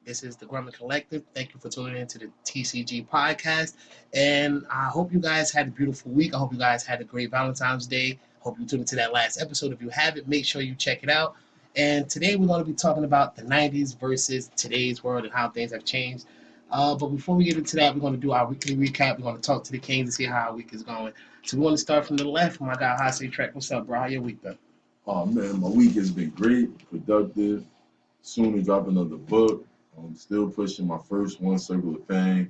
This is the Grumman Collective. Thank you for tuning into the TCG podcast. And I hope you guys had a beautiful week. I hope you guys had a great Valentine's Day. Hope you tuned into that last episode. If you haven't, make sure you check it out. And today we're going to be talking about the 90s versus today's world and how things have changed. But before we get into that, we're going to do our weekly recap. We're going to talk to the Kings and see how our week is going. So we want to start from the left. My guy, Hase Trek. What's up, bro? How your week been? Oh man, my week has been great, productive. Soon to drop another book. I'm still pushing my first One Circle of Fame.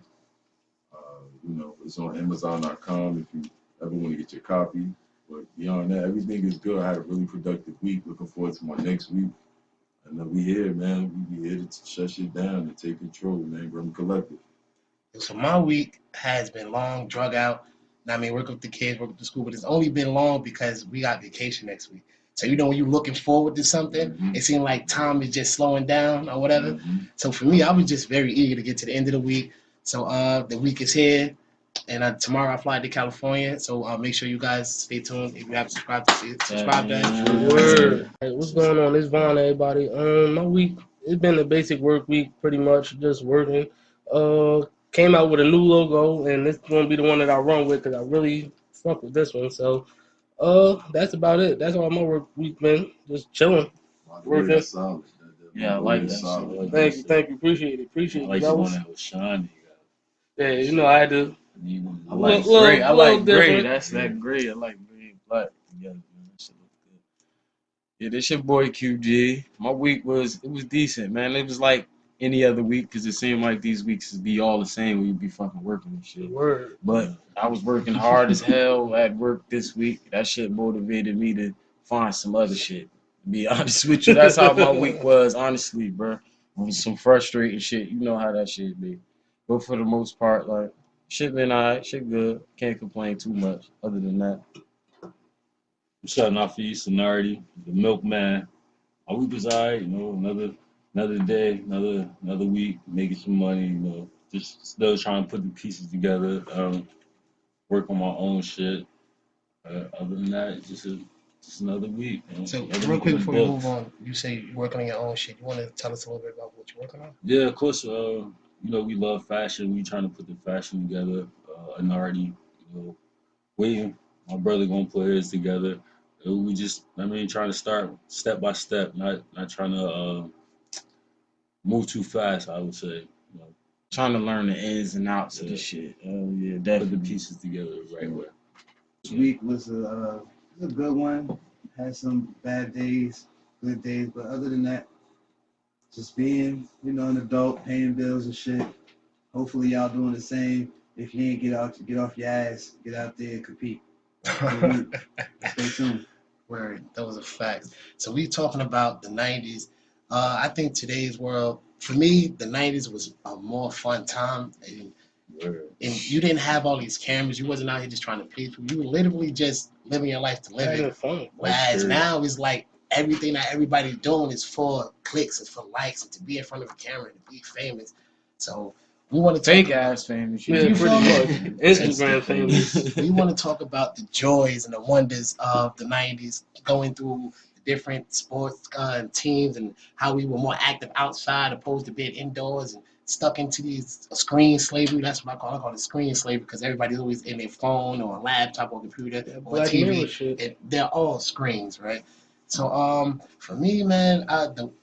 It's on Amazon.com if you ever want to get your copy. But beyond that, everything is good. I had a really productive week. Looking forward to my next week. And then we here, man. We be here to shut shit down and take control, man. Grumman Collective. So my week has been long, drug out. I mean, work with the kids, work with the school, but it's only been long because we got vacation next week. So when you're looking forward to something, it seemed like time is just slowing down or whatever. So for me, I was just very eager to get to the end of the week. So the week is here, and tomorrow I fly to California. So make sure you guys stay tuned. If you haven't subscribed to it, subscribe to us. Word. Hey, what's going on? It's Vaughn, everybody. My week, it's been a basic work week, pretty much, just working. Came out with a new logo, and this is going to be the one that I run with because I really fuck with this one. So, that's about it. That's all my work week been. Just chilling. Working. Solid. Yeah, I like that. Solid. Thank you. Appreciate it. I like the one that was shiny. Yeah, I had to. I like Little- gray. I little like gray. different. That's that gray. I like gray and black together. Man. That shit look good. Yeah, this your boy QG. My week was decent, man. It was like any other week because it seemed like these weeks would be all the same. We'd be fucking working and shit. Word. But I was working hard as hell at work this week. That shit motivated me to find some other shit. To be honest with you, that's how my week was, honestly, bro. It was some frustrating shit. You know how that shit be. But for the most part, like, shit been alright, shit good. Can't complain too much other than that. I'm shutting off for you, Sonarity, the milkman. My week was alright, another day, another week, making some money, just still trying to put the pieces together, work on my own shit. Other than that, just another week. So real quick before we move on, you say you're working on your own shit. You want to tell us a little bit about what you're working on? Yeah, of course. We love fashion. We trying to put the fashion together. Anarity, waiting. My brother gonna put his together. We just, trying to start step by step, not trying to move too fast. I would say, Trying to learn the ins and outs of the shit. Yeah, put the definitely. pieces together the right way. This week was a good one. Had some bad days, good days, but other than that, just being, an adult, paying bills and shit. Hopefully y'all doing the same. If you ain't get off your ass, get out there and compete. Stay tuned. Word, that was a fact. So we talking about the 90s. I think today's world, for me, the 90s was a more fun time. And you didn't have all these cameras. You wasn't out here just trying to please people. You were literally just living your life to live Having it. fun. Whereas now it's like everything that everybody's doing is for clicks, it's for likes, and to be in front of a camera and to be famous. So we want to Fake ass famous. Yeah, You pretty feel much. Instagram famous. We want to talk about the joys and the wonders of the 90s, going through the different sports teams and how we were more active outside opposed to being indoors and stuck into these screen slavery. That's what I call it screen slavery because everybody's always in their phone or a laptop or computer or Black Mirror TV. shit. They're all screens, right? So for me, man,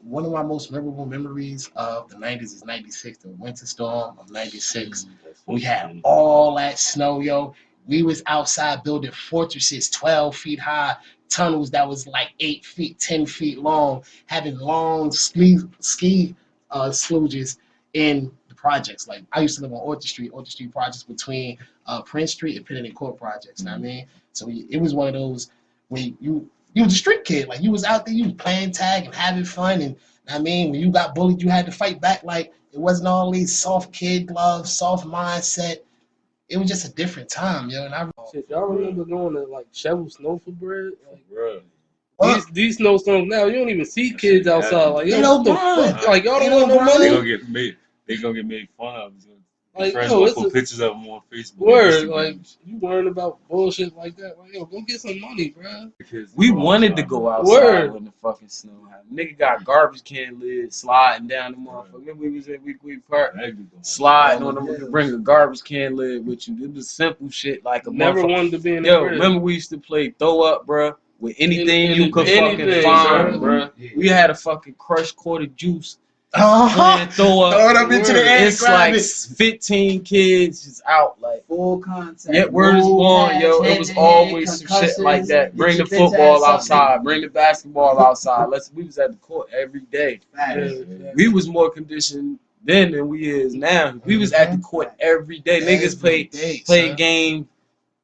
one of my most memorable memories of the 90s is 96, the winter storm of 96. We had all that snow, yo. We was outside building fortresses 12 feet high, tunnels that was like 8 feet, 10 feet long, having long ski sluges in the projects. Like I used to live on Orchard Street projects between Prince Street and Pennant Court projects. You know what I mean? So it was one of those where you was a street kid. Like you was out there, you was playing tag and having fun. And when you got bullied, you had to fight back. Like it wasn't all these soft kid gloves, soft mindset. It was just a different time, yo. And Shit, y'all remember going to like shovel snow for bread? Bruh. These snowstorms now, you don't even see kids outside. Like, They yo, don't what the grind. fuck? Like, y'all They don't want don't no grind. They money? gonna get made. They gonna get made fun of. Like, Friends yo, gonna it's put a pictures of them on Facebook. word. Instagram. Like, you worrying about bullshit like that? Like, yo, go get some money, bro. Kids We go wanted to outside, go man. outside Word. when the fucking snow happened. Nigga got garbage can lids sliding down the motherfucker. Remember we was at Week Park That could go. sliding All on the them. You hills. could bring a garbage can lid with you. It was simple shit like a Never motherfucker. wanted to be in the Yo, crib. remember we used to play throw up, bruh, with anything Any- you could anything, fucking find, bruh. bruh. Yeah. We had a fucking crushed quarter juice. Uh-huh. Playing throw up. Throw it up into the Word. air and It's grab like it. 15 kids just out like. Full contact. Yeah, word is no born, pads, yo. It head was to always head, some shit like concussions, that. get Bring the your bitch football ass up. outside. Bring the basketball outside. We was at the court every day. Facts. We was more conditioned then than we is now. We was at the court every day. Niggas Every play day, play a son. game,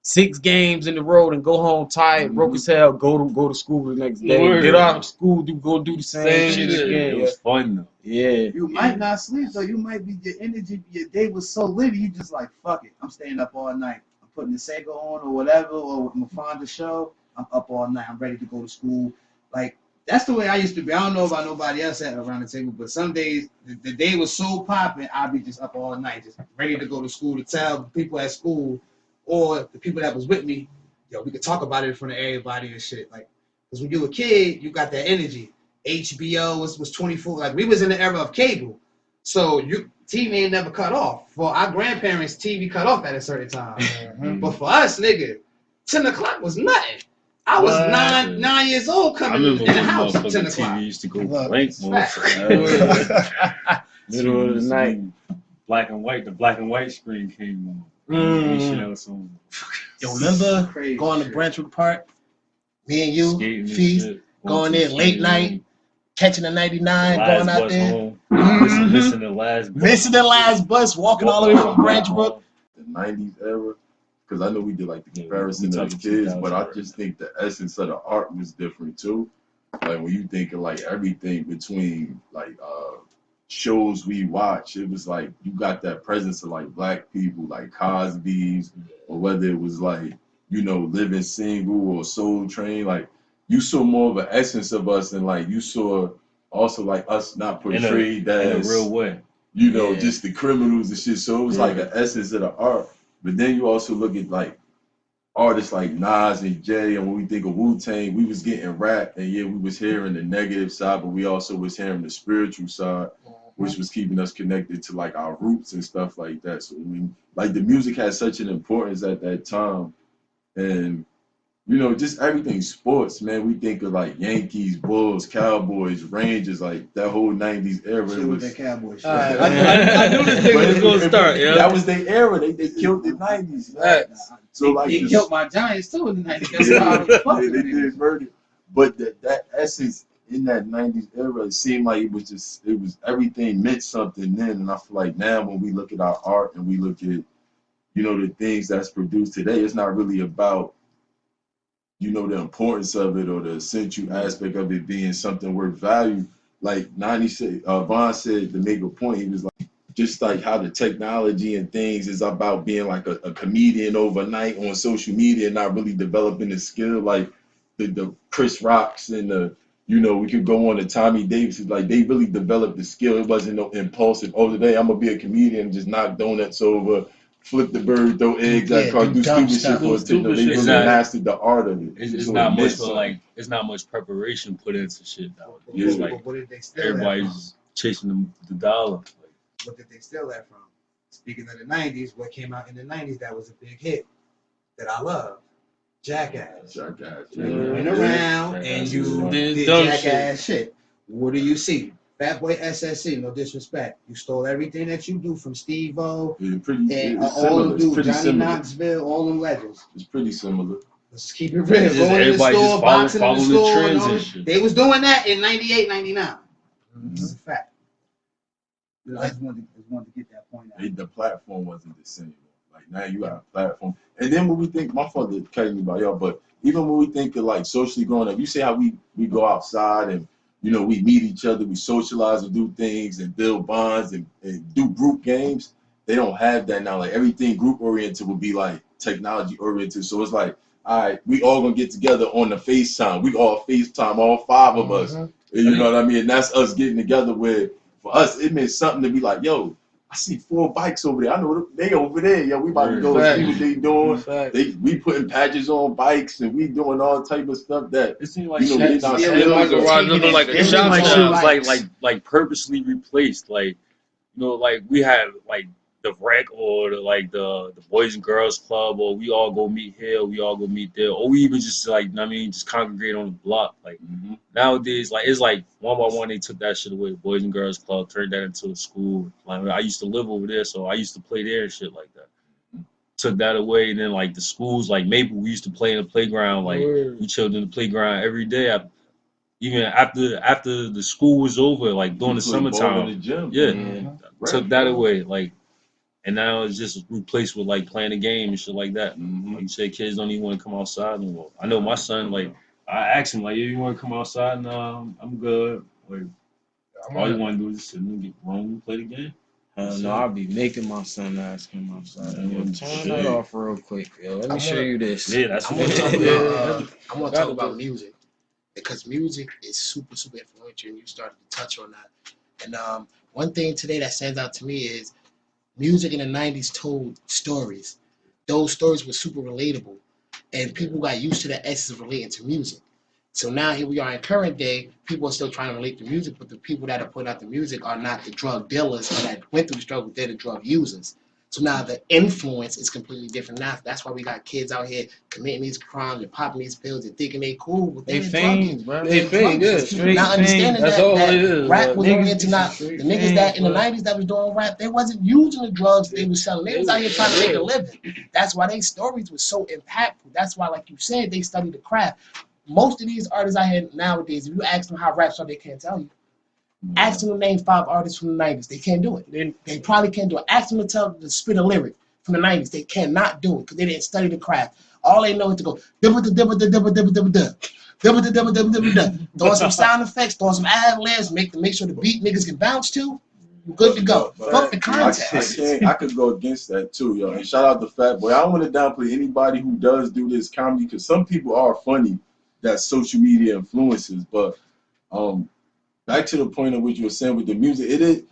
6 games in the road and go home tired, broke as hell. Go to school the next day. Word. Get out of school, go do the same Same shit shit. again. It was fun though. Yeah. You might not sleep though. You might be your energy. Your day was so lit. You just like fuck it. I'm staying up all night. I'm putting the Sega on or whatever, or I'm gonna find a show. I'm up all night. I'm ready to go to school. Like that's the way I used to be. I don't know about nobody else at around the table, but some days the day was so popping, I'd be just up all night, just ready to go to school to tell people at school or the people that was with me, yo, we could talk about it in front of everybody and shit. Like, because when you were a kid, you got that energy. HBO was 24. Like we was in the era of cable, so TV ain't never cut off. For our grandparents, TV cut off at a certain time. But for us, nigga, 10 o'clock was nothing. I was What? nine years old I coming remember in the when house at 10 motherfucking o'clock. TV used to go Look, blank, facts. motherfucker. Middle of the used to night. be black and white. The black and white screen came on. Mm. On. Yo, remember Crazy going to shit. Brentwood Park? Me and you, Skating and Feast, shit. going to there the late skating night, rink. catching the 99, Last going out bus there. home. Mhm. Missing the last bus. Missing the last bus, walking all the way from Branchbrook. The 90s era, because I know we did like the Yeah, comparison we of talking kids, 2000 but I right just think the essence of the art was different too. Like when you think of like everything between like shows we watch, it was like you got that presence of like black people, like Cosby's, or whether it was like, you know, Living Single or Soul Train, like you saw more of an essence of us, and like you saw also like us not portrayed in a as real way. you know, Yeah. just the criminals and shit. So it was like an essence of the art. But then you also look at like artists like Nas and Jay, and when we think of Wu-Tang, we was getting rap, and yeah, we was hearing the negative side, but we also was hearing the spiritual side, which was keeping us connected to like our roots and stuff like that. So I mean, like the music had such an importance at that time, and you know, just everything sports, man. We think of like Yankees, Bulls, Cowboys, Rangers, like that whole '90s era. Shit It with was that cowboy shit. Alright, I knew this nigga was gonna start, yo. That was their era. They killed the '90s. Man. Facts. So like He the- killed my Giants too in the 90s. That's yeah, why I was yeah, fucking they with niggas. did murder. But that essence in that '90s era, it seemed like it was everything meant something then. And I feel like now when we look at our art and we look at, you know, the things that's produced today, it's not really about, you know, the importance of it or the essential aspect of it being something worth value. Like 90 said, Vaughn said to make a point, he was like, just like how the technology and things is about being like a comedian overnight on social media and not really developing the skill like the Chris Rocks and the, you know, we could go on to Tommy Davis. Like they really developed the skill. It wasn't no impulsive, oh, today I'm gonna be a comedian and just knock donuts over, flip the bird, throw eggs at Yeah, car, do do dumb stupid stuff. shit for a Stupid no, they shit. really Not- mastered the art of it. It's So not it much meant for something. like it's not much preparation put into shit nowadays. Yeah. It's like What did they steal that from? everybody's chasing the dollar. Like, What did they steal that from? Speaking of the 90s, what came out in the 90s that was a big hit that I love? Jackass. Jackass. You went Yeah. around Jackass and is you fun. did Dumb jackass shit. What do you see? Fat Boy SSC, no disrespect. You stole everything that you do from Steve-O Yeah, pretty, and it's all similar. them It's dudes, pretty Johnny similar. Knoxville, all them legends. It's pretty similar. Let's just keep it real. It's just Going in the everybody just store, follow boxing in the the store, and trends all and that. shit. They was doing that in 98, 99. This is a fact. I just wanted to get that point out. The platform wasn't the same. Like now you got a platform. And then when we think, my father cutting me by y'all, but even when we think of like socially growing up, you see how we go outside and, you know, we meet each other, we socialize and do things and build bonds and do group games. They don't have that now. Like everything group oriented would be like technology oriented. So it's like, all right, we all gonna get together on the FaceTime. We all FaceTime, all 5 of us. Mhm. You know what I mean? And that's us getting together where for us, it meant something to be like, yo, I see 4 bikes over there. I know they over there. Yo, we about to go and see what they doing. We putting patches on bikes and we doing all type of stuff that It seemed like you know shit. they not Yeah, skilled my or- garage looking like a It seemed shop like shit now. was like purposely replaced. Like, you know, like we had like the rec or the Boys and Girls Club, or we all go meet here, we all go meet there, or we even just like, I mean, just congregate on the block. Like nowadays, like it's like one by one they took that shit away. The Boys and Girls Club turned that into a school. Like I used to live over there, so I used to play there and shit like that. Took that away, and then like the schools, like Maple, we used to play in the playground. Like we chilled in the playground every day. Even after the school was over, like during the play ball in summertime, the gym. yeah, Right, took that bro. away. Like, and now it's just replaced with like playing a game and shit like that. Mhm. Like you say, kids don't even want to come outside anymore. I know my son, like, I asked him, like, yeah, you want to come outside? No, I'm good. Like, all you want to do is just sit and get wrong and play the game. No, I'll be making my son ask him outside. Yeah, Turn shit. that off real quick, yo. Let me show you this. Yeah, that's I what want to talk it about. is. I want to talk about music because music is super influential, and you started to touch on that. And one thing today that stands out to me is music in the '90s told stories. Those stories were super relatable, and people got used to the essence of relating to music. So now here we are in current day, people are still trying to relate to music, but the people that are putting out the music are not the drug dealers or that went through the struggle, they're the drug users. So now the influence is completely different now. That's why we got kids out here committing these crimes and popping these pills and thinking they cool, but They they're fiends, druggies. bro. They fiend, yeah, Druggies. straight Not understanding That's that, all that it is. rap Like, was niggas oriented be not straight the niggas that in the fiends, bro. '90s that was doing rap, they wasn't using the drugs they was selling. They was out here trying to make a living. That's why their stories were so impactful. That's why, like you said, they studied the craft. Most of these artists out here nowadays, if you ask them how rap started, they can't tell you. Ask them to name 5 artists from the '90s, they can't do it. They probably can't do it. Ask them to spit a lyric from the '90s, they cannot do it because they didn't study the craft. All they know is to go dibba dibba dibba dibba dibba dibba dibba dibba dibba dibba dibba dibba, throwing some sound effects, throwing some ad libs, make sure the beat niggas can bounce to. We're good to go. Fuck the context. I could go against that too, yo. And shout out to Fat Boy. I don't want to downplay anybody who does do this comedy because some people are funny that social media influences. But back to the point of what you were saying with the music, it is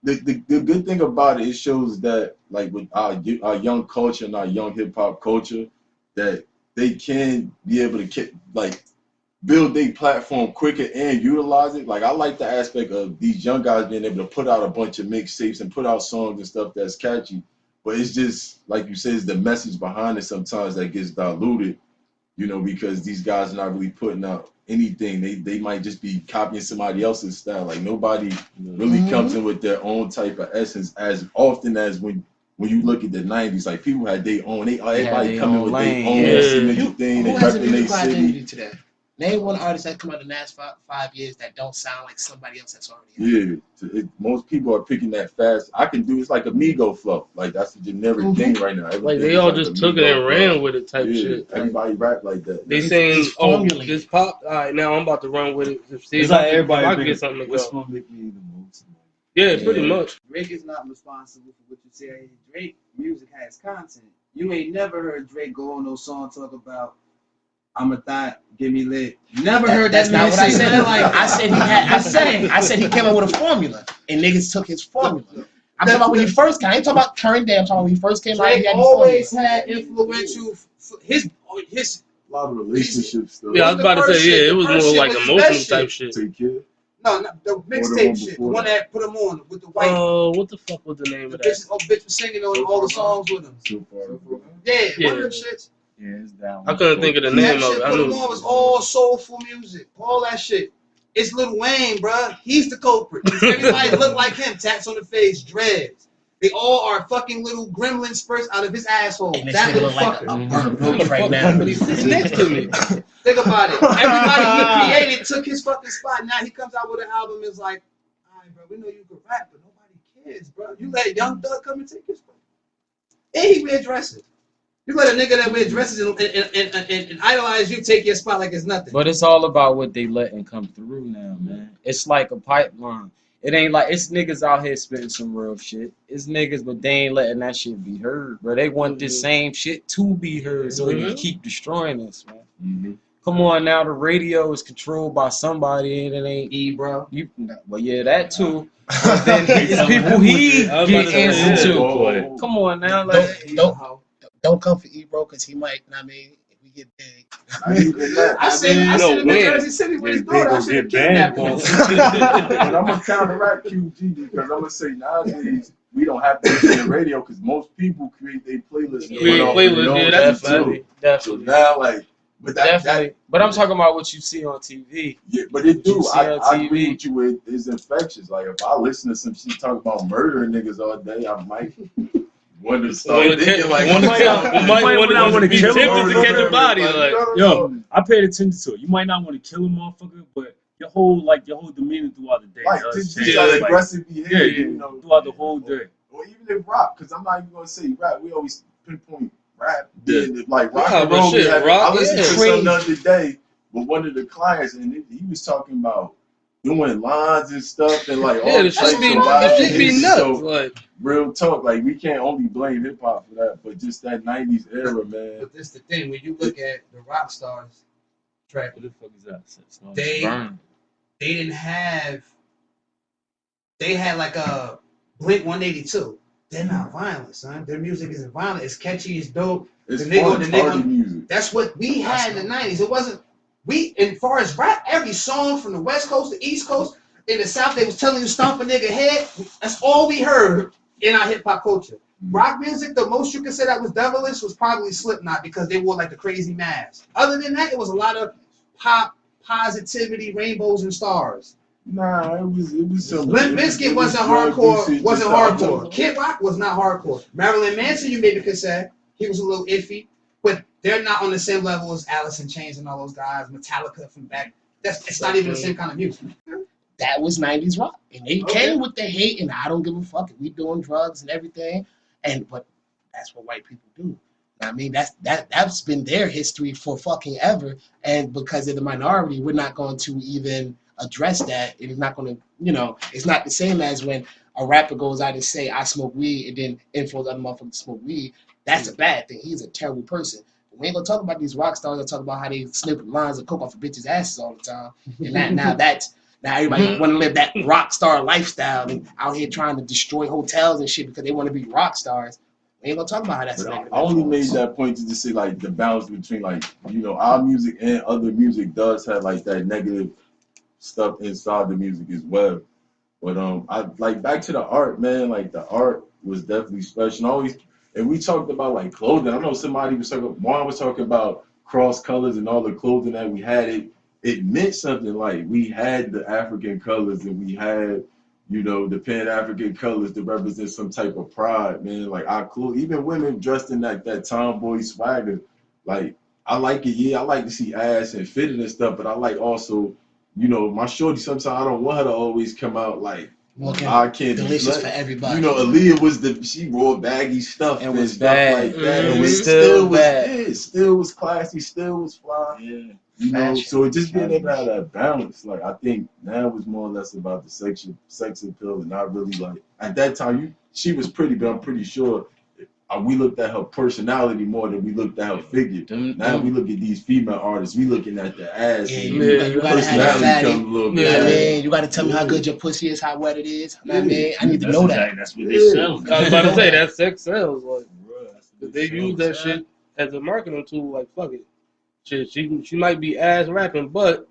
the good thing about it. It shows that like with our young culture and our young hip hop culture, that they can be able to like build their platform quicker and utilize it. Like I like the aspect of these young guys being able to put out a bunch of mixtapes and put out songs and stuff that's catchy. But it's just like you said, it's the message behind it sometimes that gets diluted, you know, because these guys are not really putting out anything. They might just be copying somebody else's style. Like nobody really comes in with their own type of essence as often as when you look at the '90s. Like people had their own. Everybody coming with their own signature thing. They Who has a repping their musical city. identity today? Name one artist that come out in the last 5 years that don't sound like somebody else that's already out. Yeah, most people are picking that fast. I can do it's like Amigo flow. Like that's the generic thing right now. Like Everything they is all like just took it Amigo and ran flow. with it type Yeah, shit. Like, everybody rap like that. they man. saying, It's "Oh, formulated. this pop." All right, now I'm about to run with it. See It's if like I everybody can bring get something to what's go. gonna make me the most money. Yeah, pretty much. Drake is not responsible for what you say. Drake music has content. You ain't never heard Drake go on no song talk about I'm a thought, give me lit. Never heard that That's man not what I say said. nothing like I said he had. I said he came up with a formula, and niggas took his formula. I'm talking about when he first came. I ain't talking about current day. I'm talking about when he first came out. Drake He had always the formula. had influential. His A lot of relationship stuff. Yeah, I was about to say, yeah, it was first more shit like was the emotional best type shit. shit. Take care. No, the one mixtape shit. The before one that put him on with the white. What the fuck was the name The of that? bitch was singing on all the songs with him. So far. Yeah, one of them shits. Yeah, it's that one. I couldn't think of the That name of shit it. I put him knew. on was all soulful music. All that shit. It's Lil Wayne, bruh. He's the culprit. Everybody look like him. Tats on the face, dreads. They all are fucking little gremlin spurts out of his asshole. And this That nigga little look like fucker. a burnt Who the roach right fuck now. is next to me? Think about it. Everybody he created took his fucking spot. Now he comes out with an album. Is like, all right, bro, we know you can rap, but nobody cares, bro. You let Young Thug come and take your spot. And he wear dresses. You let a nigga that wear dresses and idolize you take your spot like it's nothing. But it's all about what they letting come through now, man. It's like a pipeline. It ain't like it's niggas out here spitting some real shit. It's niggas, but they ain't letting that shit be heard, bro. They want this same shit to be heard, so they can keep destroying us, man. Come on now, the radio is controlled by somebody, and it ain't bro. you. Well, yeah, that too. But then it's people he I was about get to say, answer yeah. to. Boy. Come on now, Don't like don't come for Ebro because he might. I mean, if we get big. Not even that. I seen him in Jersey City with his daughter. I should have kidnapped him. But I'm gonna counteract QG because I'm gonna say nowadays we don't have to listen to the radio because most people create their playlists. and Create put off playlists, their own yeah, that's shit, a too. definitely, So definitely, now, like, but definitely. But I'm talking about what you see on TV. yeah, but it What you do. see I on agree TV. with you. It's infectious. Like if I listen to some shit talking about murdering niggas all day, I might wonder to start Wanna thinking kill- like, wanna might kill- not- might might wanna not just be kill him tempted to or catch a body, you like, know what I'm Yo, saying? I paid attention to it. You might not want to kill a motherfucker, but your whole demeanor throughout the day. Like does just change. that Like, aggressive behavior, yeah, you know, throughout the whole day. or even in rap, because I'm not even gonna say rap. We always pinpoint rap Yeah. being like rock Nah, and but roll. shit, rock, I listened yeah. to something the other day with one of the clients, and he was talking about doing lines and stuff and like Yeah, all the types shit be of wild the shit be shit. nuts. So Like real talk, like we can't only blame hip hop for that, but just that '90s era, man. But this the thing when you look at the rock stars track, What the fuck is that? It's not- they Burn. they didn't have. They had like a Blink 182. They're not violent, son. Their music isn't violent. It's catchy. It's dope. It's The nigga- fun, the it's nigga- party music. That's what we had in the 90s. It wasn't we as far as rap, every song from the West Coast to East Coast, in the South, they was telling you stomp a nigga head. That's all we heard in our hip hop culture. Rock music, the most you could say that was devilish was probably Slipknot because they wore like the crazy mask. Other than that, it was a lot of pop, positivity, rainbows and stars. Nah, it was some. Limp Bizkit wasn't drug hardcore. usage, Wasn't just hardcore. Kid Rock was not hardcore. Marilyn Manson, you maybe could say he was a little iffy, but they're not on the same level as Alice in Chains and all those guys. Metallica from back. It's not even the same kind of music. That was 90s rock. And they Okay. came with the hate, and I don't give a fuck if we doing drugs and everything. But that's what white people do. I mean, that's been their history for fucking ever. And because of the minority, we're not going to even address that. It is not going to, it's not the same as when a rapper goes out and say, I smoke weed, and then influence other motherfuckers to smoke weed. That's a bad thing. He's a terrible person. We ain't gonna talk about these rock stars that talk about how they snip lines of coke off of bitches' asses all the time. And now everybody want to live that rock star lifestyle and out here trying to destroy hotels and shit because they want to be rock stars. We ain't gonna talk about how that's a But negative I only made influence. that point to just say like the balance between like our music and other music does have like that negative stuff inside the music as well. But I like back to the art, man. Like the art was definitely special. And we talked about like clothing. I know somebody was talking. Juan was talking about cross colors and all the clothing that we had. It meant something. Like we had the African colors and we had the Pan African colors to represent some type of pride, man. Like our clothes, even women dressed in that tomboy swagger. Like I like it. Yeah, I like to see ass and fitted and stuff. But I like also. My shorty, sometimes I don't want her to always come out like Looking I can't delicious for everybody. Aaliyah she wore baggy stuff And was stuff bad. like that. It And was it still was bad. it still was classy, still was fly. Yeah. Fashion. So it just being able to have that balance. Like I think now it's more or less about the sex appeal and not really like at that time she was pretty, but I'm pretty sure we looked at her personality more than we looked at her figure. Now we look at these female artists, we looking at the ass. Yeah, and you gotta have that fatty. comes a little You know bit. what I mean? You gotta tell me how good your pussy is, how wet it is. You know what I mean? I need to That's know that. exactly, that's what they sell. I was about to say that sex sells. Like Bruh, that's what they sell. use that shit as a marketing tool. Like fuck it, shit. She might be ass rapping, but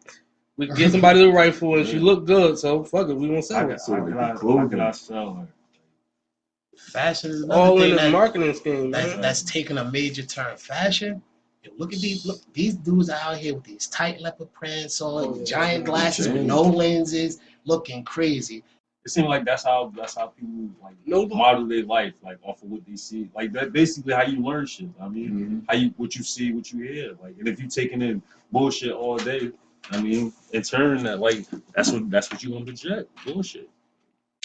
we can get somebody the rifle and she look good. So fuck it, we gonna sell it. How can I sell her? Fashion is another All in thing the marketing scheme, man. that's taking a major turn. Fashion. Look at these dudes out here with these tight leopard prints on, giant glasses with no lenses, looking crazy. It seems like that's how people like model their life, like off of what they see. Like that basically how you learn shit. I mean, what you see, what you hear. Like, and if you taking in bullshit all day, I mean, in turn that's what you gonna project. Bullshit.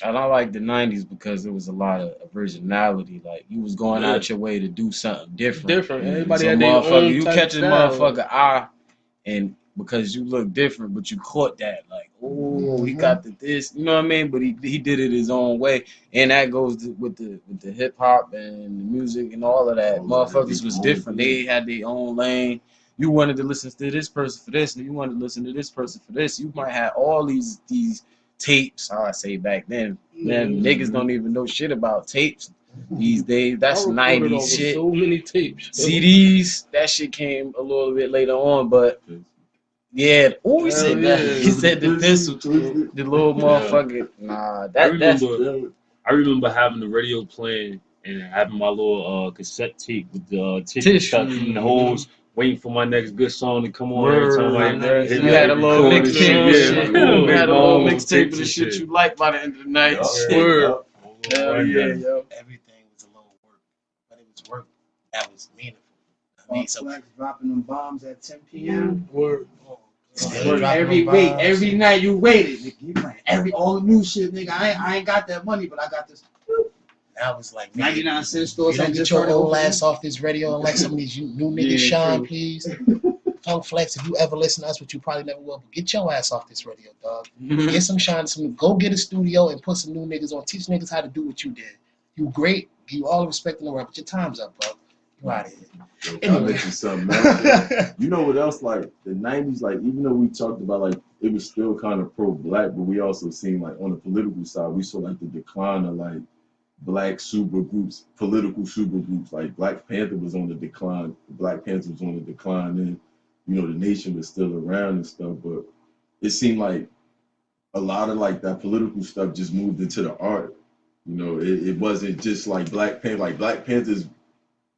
And I like the 90s because there was a lot of originality. Like you was going Yeah. out your way to do something different. Everybody So had their own you type catch a style. motherfucker eye, and because you look different, but you caught that. Like, oh, he got this. You know what I mean? But he did it his own way, and that goes with the hip hop and the music and all of that. Motherfuckers was different. They had their own lane. you wanted to listen to this person for this, and you wanted to listen to this person for this. You might have all these tapes. How I say back then, man, niggas don't even know shit about tapes these days. That's I recorded 90s over shit. so many tapes. CDs, that shit came a little bit later on, but yeah. Oh, he Hell said that. yeah. He said the pistol, the little motherfucker. Nah, that's I remember having the radio playing and having my little cassette tape with the tissue Tissue. stuck in the holes, waiting for my next good song to come on every time I Word, hit you had a that little record and mixtape shit. and shit. Yeah, You make had a my little own mixtape of the tapes shit and you liked by the end of the night. Word. Hell yeah, yo. Everything was a little work, but it was work that was meaningful. I mean, so Flex dropping them bombs at 10 p.m. Word. still Work dropping every them week, bombs. every night you waited. Nigga, you playing all the new shit, nigga. I ain't got that money, but I got this. Now it's like 99-cent You stores. don't get your old ass off this radio and let some of these new niggas Yeah, shine, true. please. Funk Flex, if you ever listen to us, which you probably never will, but get your ass off this radio, dog. Get some shine, go get a studio and put some new niggas on. Teach niggas how to do what you did. You great. Give you all the respect in the world, but your time's up, bro. You out of here. I mentioned something else. You know what else? Like the 90s, like even though we talked about like it was still kind of pro-black, but we also seen like on the political side, we saw like the decline of like black super groups, political super groups. Like Black Panther was on the decline. Black Panther was on the decline, and you know the nation was still around and stuff. But it seemed like a lot of like that political stuff just moved into the art. You know, it wasn't just like Black Panther. Like Black Panthers,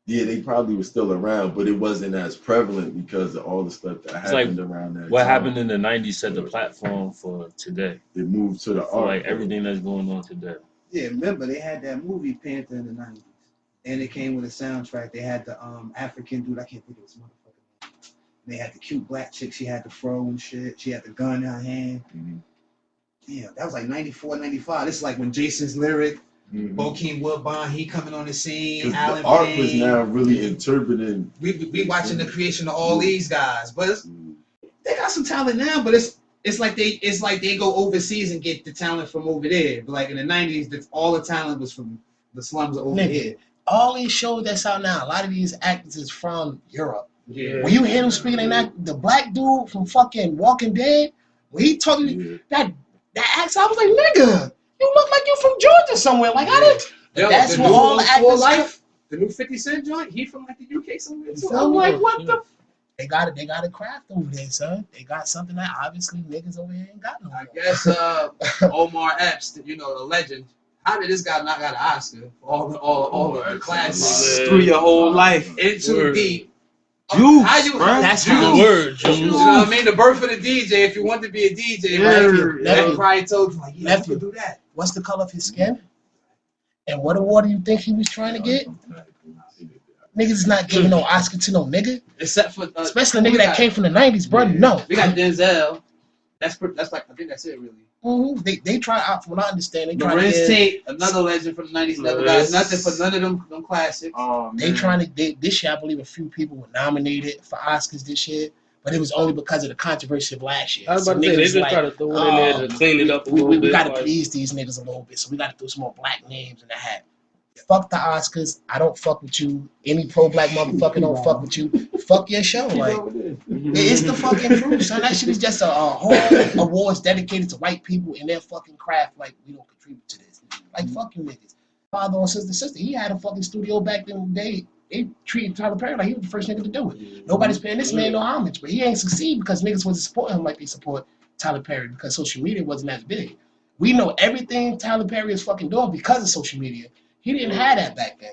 yeah, they probably were still around, but it wasn't as prevalent because of all the stuff that It's like happened around that what time. happened in the 90s set the platform for today. It moved to the For art. like everything that's going on today. Yeah, remember they had that movie Panther in the 90s. And it came with a soundtrack. They had the African dude, I can't think of his motherfucking name. They had the cute black chick, she had the fro and shit. She had the gun in her hand. Mhm. Damn, that was like 94, 95. This is like when Jason's Lyric, Mhm. Bokeem Woodbine, he coming on the scene, 'Cause Alan the art Payne. was now really interpreting. We watching the creation of all these guys. But Mhm. they got some talent now, but it's like they go overseas and get the talent from over there. But like in the 90s, all the talent was from the slums of over Nigga. here. All these shows that's out now, a lot of these actors is from Europe. Yeah. When you hear them speaking, the black dude from fucking Walking Dead, when he talking Yeah. that accent, I was like, nigga, you look like you from Georgia somewhere. Like I didn't. Yo, That's the what new all the For actors. Life, the new 50 Cent joint, he from like the UK somewhere too. You I'm feel like, me? what the? They got a craft over there, son. They got something that obviously niggas over here ain't got no I more. guess Omar Epps, you know, the legend. How did this guy not got an Oscar for all the classics? Yeah. Through your whole life. In Too Word. Deep. Juice, How you? bruh. That's Juice. how- Word, You Juice. know what I mean? The birth of the DJ. If you want to be a DJ, Nephew, they nephew. probably told you like, yeah, Nephew. you could do that. What's the color of his skin? And what award do you think he was trying to get? Niggas is not giving no Oscar to no nigga. Except for Especially a we nigga that got- came from the 90s, bro. No. We got Denzel. That's like I think that's it really. They try out from what I understand. They try to Lorenz get, Tate, another legend from the 90s, never got nothing for none of them classics. Oh, they man. trying to this year I believe a few people were nominated for Oscars this year, but it was only because of the controversy of last year. I was So about to say, they niggas just try to throw it in there to clean it up a little we bit. gotta like- please these niggas a little bit, so we gotta throw some more black names in the hat. Fuck the Oscars. I don't fuck with you. Any pro-black motherfucker don't fuck with you. Fuck your show. Like it's the fucking truth, son. That shit is just a whole awards dedicated to white people and their fucking craft. Like we don't contribute to this. Like fuck you niggas. Father or sister. He had a fucking studio back in the day. They treated Tyler Perry like he was the first nigga to do it. Nobody's paying this man no homage, but he ain't succeed because niggas wasn't supporting him like they support Tyler Perry because social media wasn't as big. We know everything Tyler Perry is fucking doing because of social media. He didn't have that back then.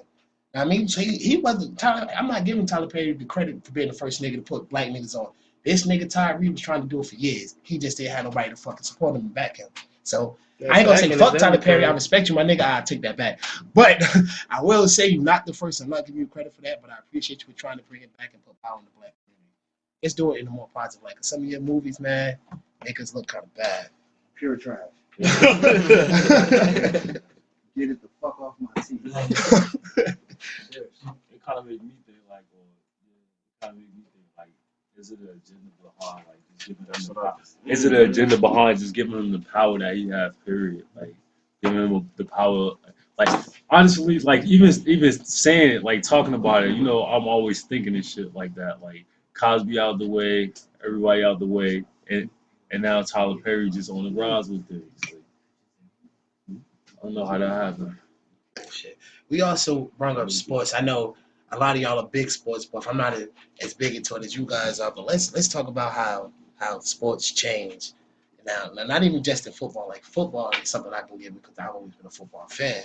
I mean, so he wasn't Tyler. I'm not giving Tyler Perry the credit for being the first nigga to put black niggas on. This nigga Tyree was trying to do it for years. He just didn't have nobody to fucking support him and back him. So I ain't gonna say fuck Tyler Perry. I respect you, my nigga. I take that back. But I will say you're not the first. I'm not giving you credit for that, but I appreciate you for trying to bring it back and put power in the black community. Let's do it in a more positive light. Cause some of your movies, man, make us look kind of bad. Pure trash. Get it the fuck off my teeth. It kind of made me think like, is it an agenda behind like just giving them the power? Is it an agenda behind just giving him the power that he has? Period. Like giving him the power. Like honestly, like even saying it, like talking about it, you know, I'm always thinking and shit like that. Like Cosby out the way, everybody out the way, and now Tyler Perry just on the rise with things. Like, I don't know how that happened. Shit. We also brought up sports. I know a lot of y'all are big sports buff. I'm not as big into it as you guys are, but let's talk about how sports change. Now, not even just in football. Like football is something I can give because I've always been a football fan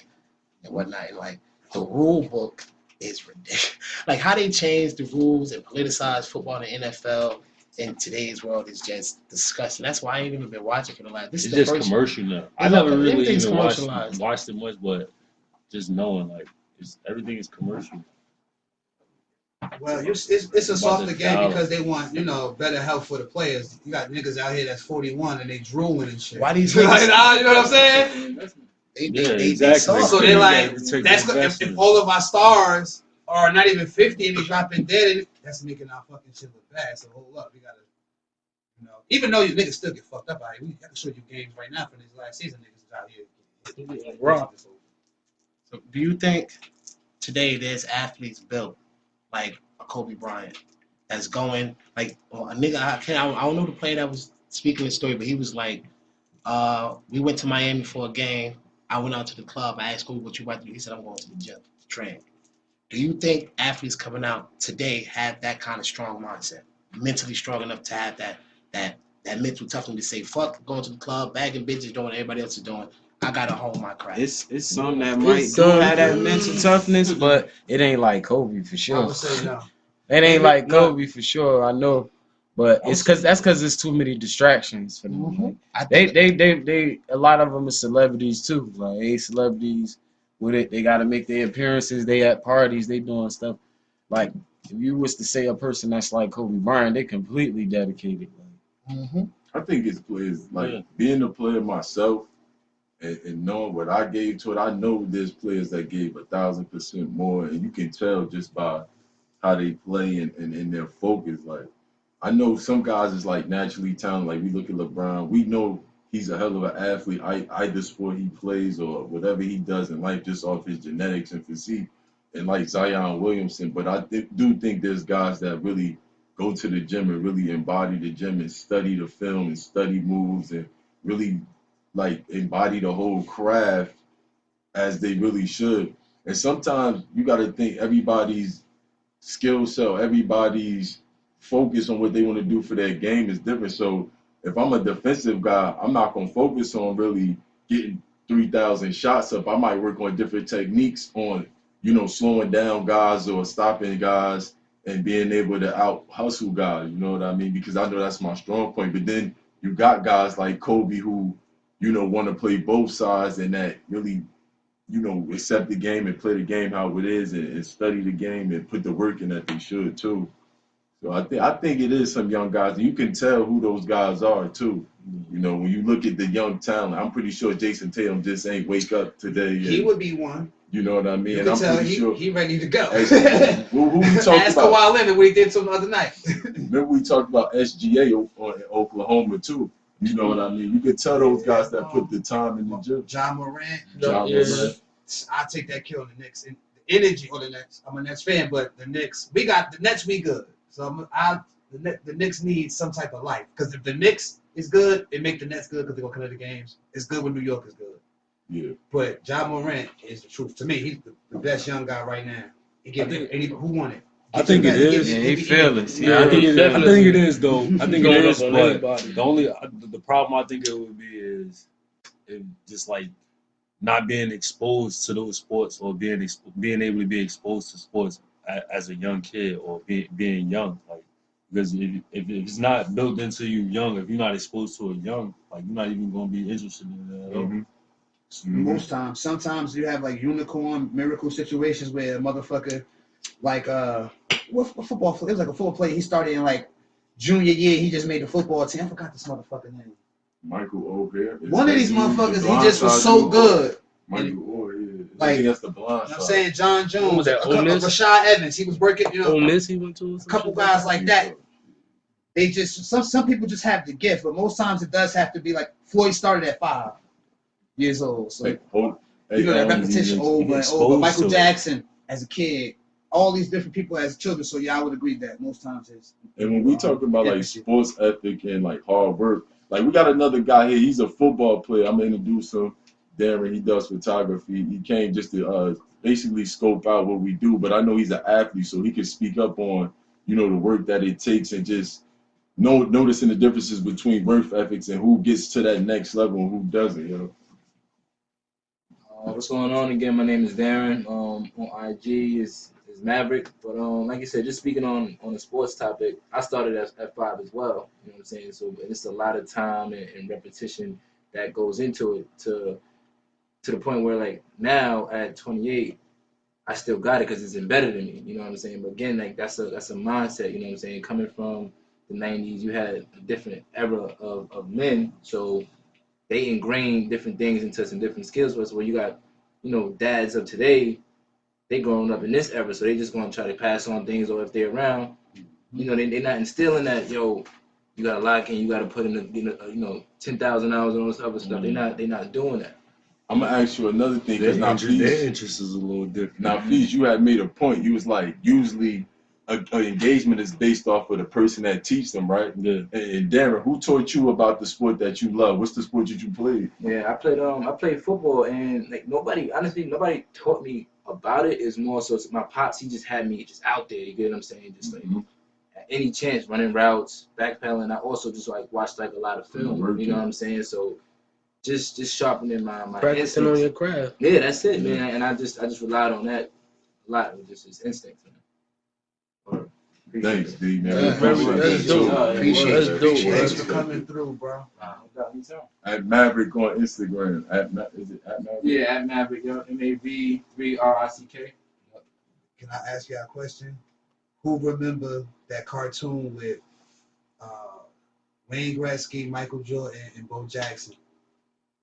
and whatnot. And like the rule book is ridiculous. Like how they change the rules and politicize football in the NFL in today's world is just disgusting. That's why I ain't even been watching for the last. This It's is the just first. commercial now. I It's never like, really everything's even commercialized. watched it much, but just knowing like everything is commercial. Well, it's a About softer the game dollar. because they want, better health for the players. You got niggas out here that's 41 and they drooling and shit. Why these Like, niggas? you know what I'm saying? They Exactly. soft. So they're like, Protect that's the if investment. all of our stars are not even 50 and they dropping dead, that's making our fucking shit look bad. So hold up, we gotta, even though you niggas still get fucked up out here, we have to show you games right now from this last season. Niggas is out here. Rob. So do you think today there's athletes built like a Kobe Bryant that's going like a nigga? I don't know the player that was speaking the story, but he was like, we went to Miami for a game. I went out to the club. I asked Kobe what you about to do. He said, I'm going to the gym to train. Do you think athletes coming out today have that kind of strong mindset, mentally strong enough to have that mental toughness to say, fuck going to the club, bagging bitches, doing what everybody else is doing. I gotta hold my craft. It's some that might It's do have that some- mental toughness, but it ain't like Kobe for I sure. would say no. It ain't like No. Kobe for sure. I know, but it's because there's too many distractions for them. Like, I think they a lot of them are celebrities too. Like they celebrities with it. They got to make their appearances. They at parties. They doing stuff. Like if you was to say a person that's like Kobe Bryant, they completely dedicated. I think it's players like Yeah. being a player myself and knowing what I gave to it. I know there's players that gave 1,000% more, and you can tell just by how they play and their focus. Like I know some guys is like naturally talented. Like we look at LeBron, we know he's a hell of an athlete. Either sport he plays or whatever he does in life, just off his genetics and physique. And like Zion Williamson, but I do think there's guys that really go to the gym and really embody the gym and study the film and study moves and really like embody the whole craft as they really should. And sometimes you got to think everybody's skill set, everybody's focus on what they want to do for their game is different. So if I'm a defensive guy, I'm not going to focus on really getting 3,000 shots up. I might work on different techniques on, slowing down guys or stopping guys and being able to out hustle guys. You know what I mean? Because I know that's my strong point. But then you got guys like Kobe who, want to play both sides and that really accept the game and play the game how it is and study the game and put the work in that they should too. So I think it is some young guys, and you can tell who those guys are too. When you look at the young talent, I'm pretty sure Jason Tatum just ain't wake up today. He would be one. You know what I mean? You And can I'm tell pretty sure. he ready to go. Who we talked Ask about? Kawhi Leonard what he did to him the other night. Remember we talked about SGA in Oklahoma too. You know what I mean? You can tell those guys that put the time in the gym. John Morant. John Yeah. Morant. I take that kill on the Knicks. And the energy on the Knicks. I'm a Nets fan, but the Knicks, we good. So the Knicks need some type of life. Because if the Knicks is good, it make the Nets good because they're going to come to the games. It's good when New York is good. Yeah. But John Morant is the truth. To me, he's the best young guy right now. Who won it? I think it is. Yeah, he fearless. Yeah, I think definitely. it is though. I think it Going is, up on but anybody. the problem I think it would be is if just like not being exposed to those sports or being able to be exposed to sports as a young kid or being young, like because if it's not built into you young, if you're not exposed to it young, like you're not even gonna be interested in it at all. Most times. Sometimes you have like unicorn miracle situations where a motherfucker, like what football? It was like a football player. He started in like junior year. He just made the football team. I forgot this motherfucker name. Michael O'Hare. One of these motherfuckers, he just was so good. Michael O'Hare. Like, I think that's the blind You know side. what I'm saying? John What Jones, was that, Ole Miss? Rashad Evans. He was working, Ole Miss he went to. a couple guys like that. They just some people just have the gift, but most times it does have to be like Floyd started at 5 years old. So Hey, that repetition over and over. Michael to it. Jackson as a kid, all these different people as children. So yeah, I would agree that most times it's. And when we talk about like infancy. sports ethic and like hard work, like we got another guy here. He's a football player. I'm gonna introduce him. Darren. He does photography. He came just to basically scope out what we do. But I know he's an athlete, so he can speak up on the work that it takes and just noticing the differences between work ethics and who gets to that next level and who doesn't. What's going on again? My name is Darren. On IG is Maverick. But like you said, just speaking on the sports topic, I started at 5 as well. You know what I'm saying? So it's a lot of time and repetition that goes into it to the point where like now at 28, I still got it because it's embedded in me. You know what I'm saying? But again, like that's a mindset. You know what I'm saying? Coming from the 90s, you had a different era of men, so they ingrain different things into some different skills. Where you got, dads of today, they growing up in this era, so they just gonna try to pass on things, or if they're around, they're not instilling that, you gotta lock in, you gotta put in, 10,000 hours on this other stuff. They're not doing that. I'm gonna ask you another thing Their because interest is a little different. Now, Fees, you had made a point. You was like, usually an engagement is based off of the person that teach them, right? Yeah. And Darren, who taught you about the sport that you love? What's the sport that you played? Yeah, I played football, and like nobody taught me about it. Is more so my pops, he just had me just out there. You get what I'm saying? Just like at any chance, running routes, backpedaling. I also just like watched like a lot of film. You know what I'm saying? So just sharpening my Practicing on instincts. your craft. Yeah, that's it, man. And I just relied on that a lot. With just his instincts, man. Thanks, D, man. Yeah, that's dope. Appreciate That's you. dope. Thanks for coming through, bro. At Maverick on Instagram. Is it at Maverick? Yeah, at Maverick, MAVRICK. Can I ask you a question? Who remember that cartoon with Wayne Gretzky, Michael Jordan, and Bo Jackson?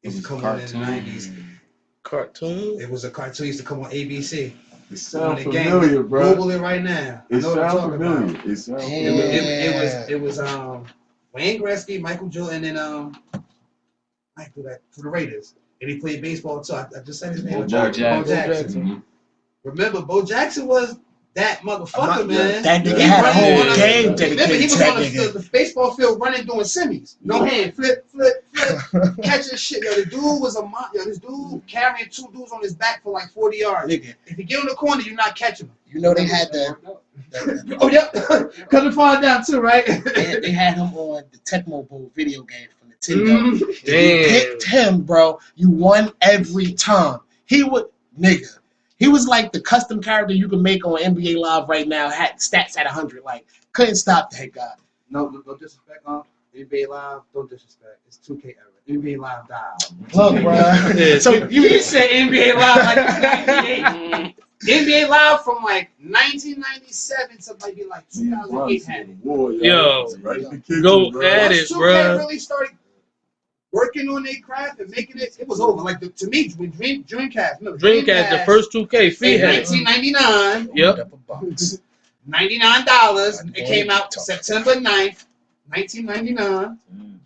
It used to come on in the 90s. Cartoon? It was a cartoon. It used to come on ABC. It sounds On the familiar, game. bro. Google it right now. I It know what I'm sounds talking familiar. about. It sounds Yeah. familiar. It was Wayne Gretzky, Michael Jordan, and Michael that for the Raiders. And he played baseball too. I just said his name. Bo Bo Jackson. Jackson. Mhm. Remember, Bo Jackson was that motherfucker, man. That nigga He had a running whole on game remember, he dedicated was to that on nigga. the baseball field running, doing semis. No hand, flip, catching shit. Yo, the dude was this dude carrying two dudes on his back for like 40 yards. Nigga, If you get in the corner, you're not catching them. you know they had Oh, yep. Coming far down too, right? they had him on the Tecmo Bowl video game from Nintendo. Mhm. If you picked him, bro, you won every time. He was like the custom character you can make on NBA Live right now. Had stats at 100. Like, couldn't stop that guy. No disrespect on NBA Live. Don't disrespect. It's 2K era. NBA Live died. Look, bro. Yeah. So You said NBA Live like 98. NBA Live from like 1997 to maybe like 2008 had it. Yo, Right in the kitchen, go bro. at Once it, 2K bruh. really started working on their craft and making it was over. Like to me, when Dreamcast, remember, Dreamcast, the first 2K, Fee in had it. 1999, Yep. $99. It came out September 9th, 1999.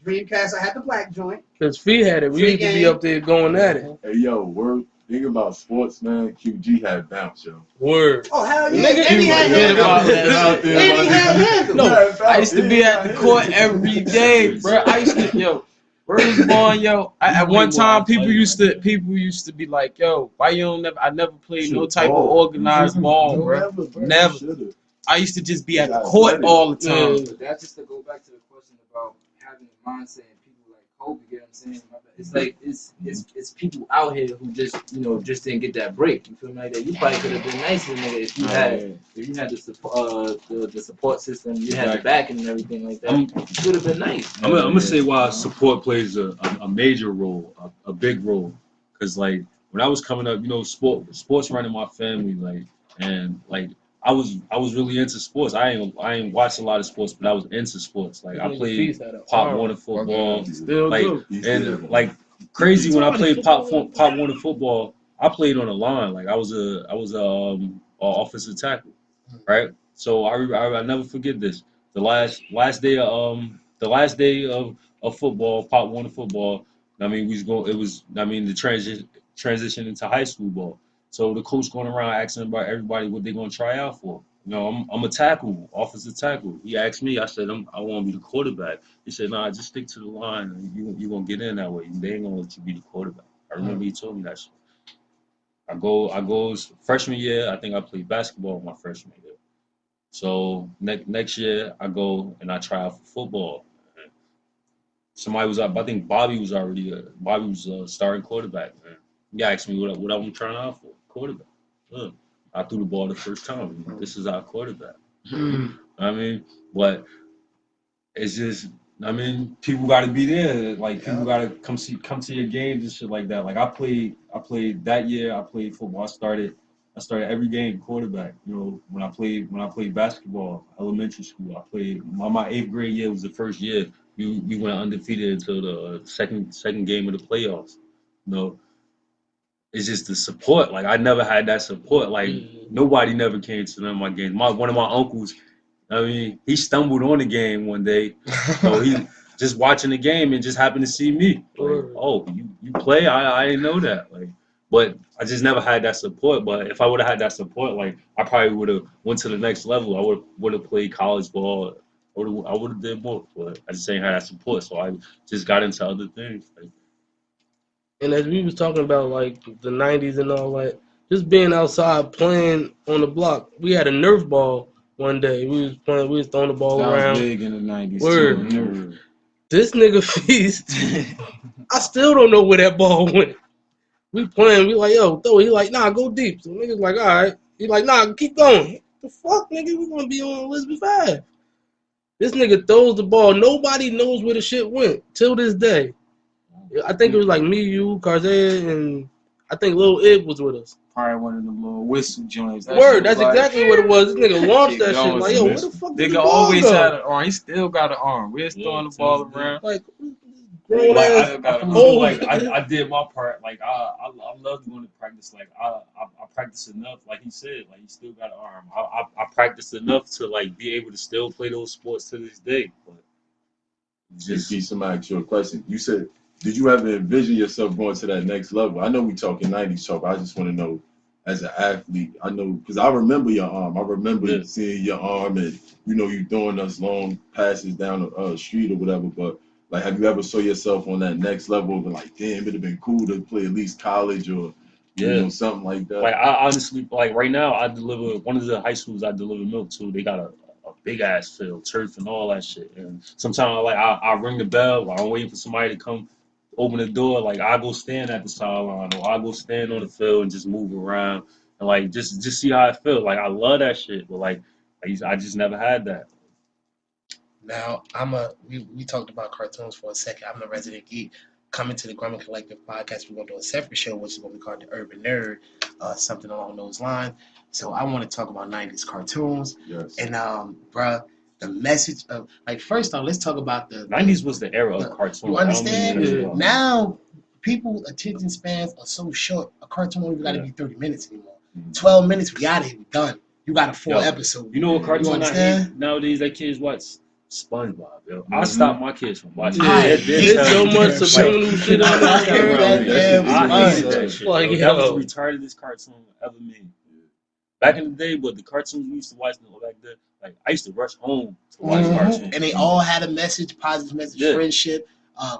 Dreamcast, I had the black joint. Because Fee had it. We Free used to be game. up there going at it. Hey, yo, word. Think about sports, man. QG had bounce, yo. Word. Oh, hell yeah. Nigga, And he had forget about handles. that. And he had handles. No, I used to be at the court every day, bro. I used to, word was born, yo. At one time, people used to be like, yo, why you don't never? I never played no type of organized ball, bro. Never. I used to just be at the court all the time. Yeah. But that's just to go back to the question about having a mindset and people like Kobe. You get what I'm saying? It's like it's people out here who just just didn't get that break. You feel me like that? You probably could have been nicer nigga if you had the support the support system, you had the backing and everything like that. You would have been nice. I'm gonna say why support plays a major role, a big role. Cause like when I was coming up, sports running my family, like, and like I was really into sports. I ain't watched a lot of sports, but I was into sports. Like I played Pop Warner football, Still like do. and like crazy when I played Pop Warner football. I played on the line. Like I was a offensive tackle, right? So I never forget this. The last day of football, Pop Warner football. I mean, the transition into high school ball. So the coach going around asking about everybody what they're gonna try out for. You know, I'm a tackle, offensive tackle. He asked me, I said, I want to be the quarterback. He said, nah, just stick to the line. And you gonna get in that way. They ain't gonna let you be the quarterback. I remember he told me that shit. I go freshman year. I think I played basketball my freshman year. So next year I go and I try out for football. Somebody was up. I think Bobby was starting quarterback. Man. He asked me what I'm trying out for. Quarterback. I threw the ball the first time. This is our quarterback. I mean, but it's just. I mean, people got to be there. Like people got to come to your games and shit like that. Like I played that year. I played football. I started every game quarterback. You know, when I played basketball, elementary school, I played. My 8th grade year was the first year we went undefeated until the second game of the playoffs. You know, it's just the support. Like I never had that support. Like nobody never came to none of my games. One of my uncles, I mean, he stumbled on the game one day. So he just watching the game and just happened to see me. Like, oh, you play? I didn't know that. Like, but I just never had that support. But if I would have had that support, like I probably would have went to the next level. I would have played college ball. I would have did more. But I just ain't had that support. So I just got into other things. Like, And as we was talking about like the 90s and all that, just being outside playing on the block. We had a Nerf ball one day. We was throwing the ball That around. was big in the 90s Word. too. This nigga Feast, I still don't know where that ball went. We playing, we like, yo, throw it. He like, nah, go deep. So niggas like, all right. He like, nah, keep going. The fuck, nigga, we gonna be on Elizabeth Ave. This nigga throws the ball. Nobody knows where the shit went till this day. I think it was like me, you, Carzea, and I think Lil Ib was with us. Probably one of them little whistle joints. Word, that's exactly what it was. This nigga launched that shit. Like, yo, where the fuck did the Nigga ball always go? had an arm. He still got an arm. We're throwing the ball around. Like, grown ass. I did my part. Like I love going to practice. Like I practice enough. Like he said, like he still got an arm. I practiced enough to like be able to still play those sports to this day. But Just see somebody ask you a question. You said, did you ever envision yourself going to that next level? I know we talking 90s talk. I just want to know, as an athlete, I know because I remember your arm. I remember seeing your arm, and you throwing us long passes down the street or whatever. But like, have you ever saw yourself on that next level? And like, damn, it'd have been cool to play at least college or something like that. Like I honestly, like right now, I deliver one of the high schools I deliver milk to. They got a big ass field, turf, and all that shit. And sometimes I ring the bell while I'm waiting for somebody to come open the door. Like I go stand at the sideline or I go stand on the field and just move around and like just see how I feel. Like I love that shit, but like I just never had that. Now we talked about cartoons for a second. I'm a resident geek. Coming to the Grumman Collective podcast, we're gonna do a separate show, which is what we call the Urban Nerd, something along those lines. So I want to talk about 90s cartoons. Yes. And bruh, the message of like first off, let's talk about the 90s was the era of cartoons. You understand? Now people's attention spans are so short. A cartoon only got to be 30 minutes anymore. 12 minutes, we out of here, we done. You got a full episode. You know what cartoon I hate nowadays that kids watch? SpongeBob, yo. I stopped my kids from watching it. There's so much subliminal shit on there. I hated that shit. Like, that was the retardedest cartoon ever made. Back in the day, but the cartoons we used to watch back then, like I used to rush home to watch cartoons. And they all had a message, positive message, friendship,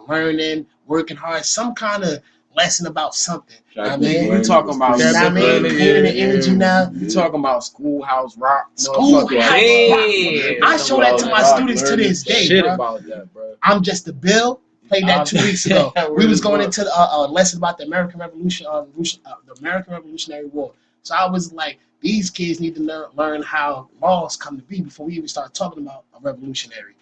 learning, working hard, some kind of lesson about something. I mean, you talking about energy now. You talking about Schoolhouse Rock? Schoolhouse Rock. I show that to my students to this day, shit about that, bro. I'm Just a Bill. Played that 2 weeks ago. We was going into a lesson about the American Revolution, the American Revolutionary War. So I was like, these kids need to learn how laws come to be before we even start talking about a revolutionary.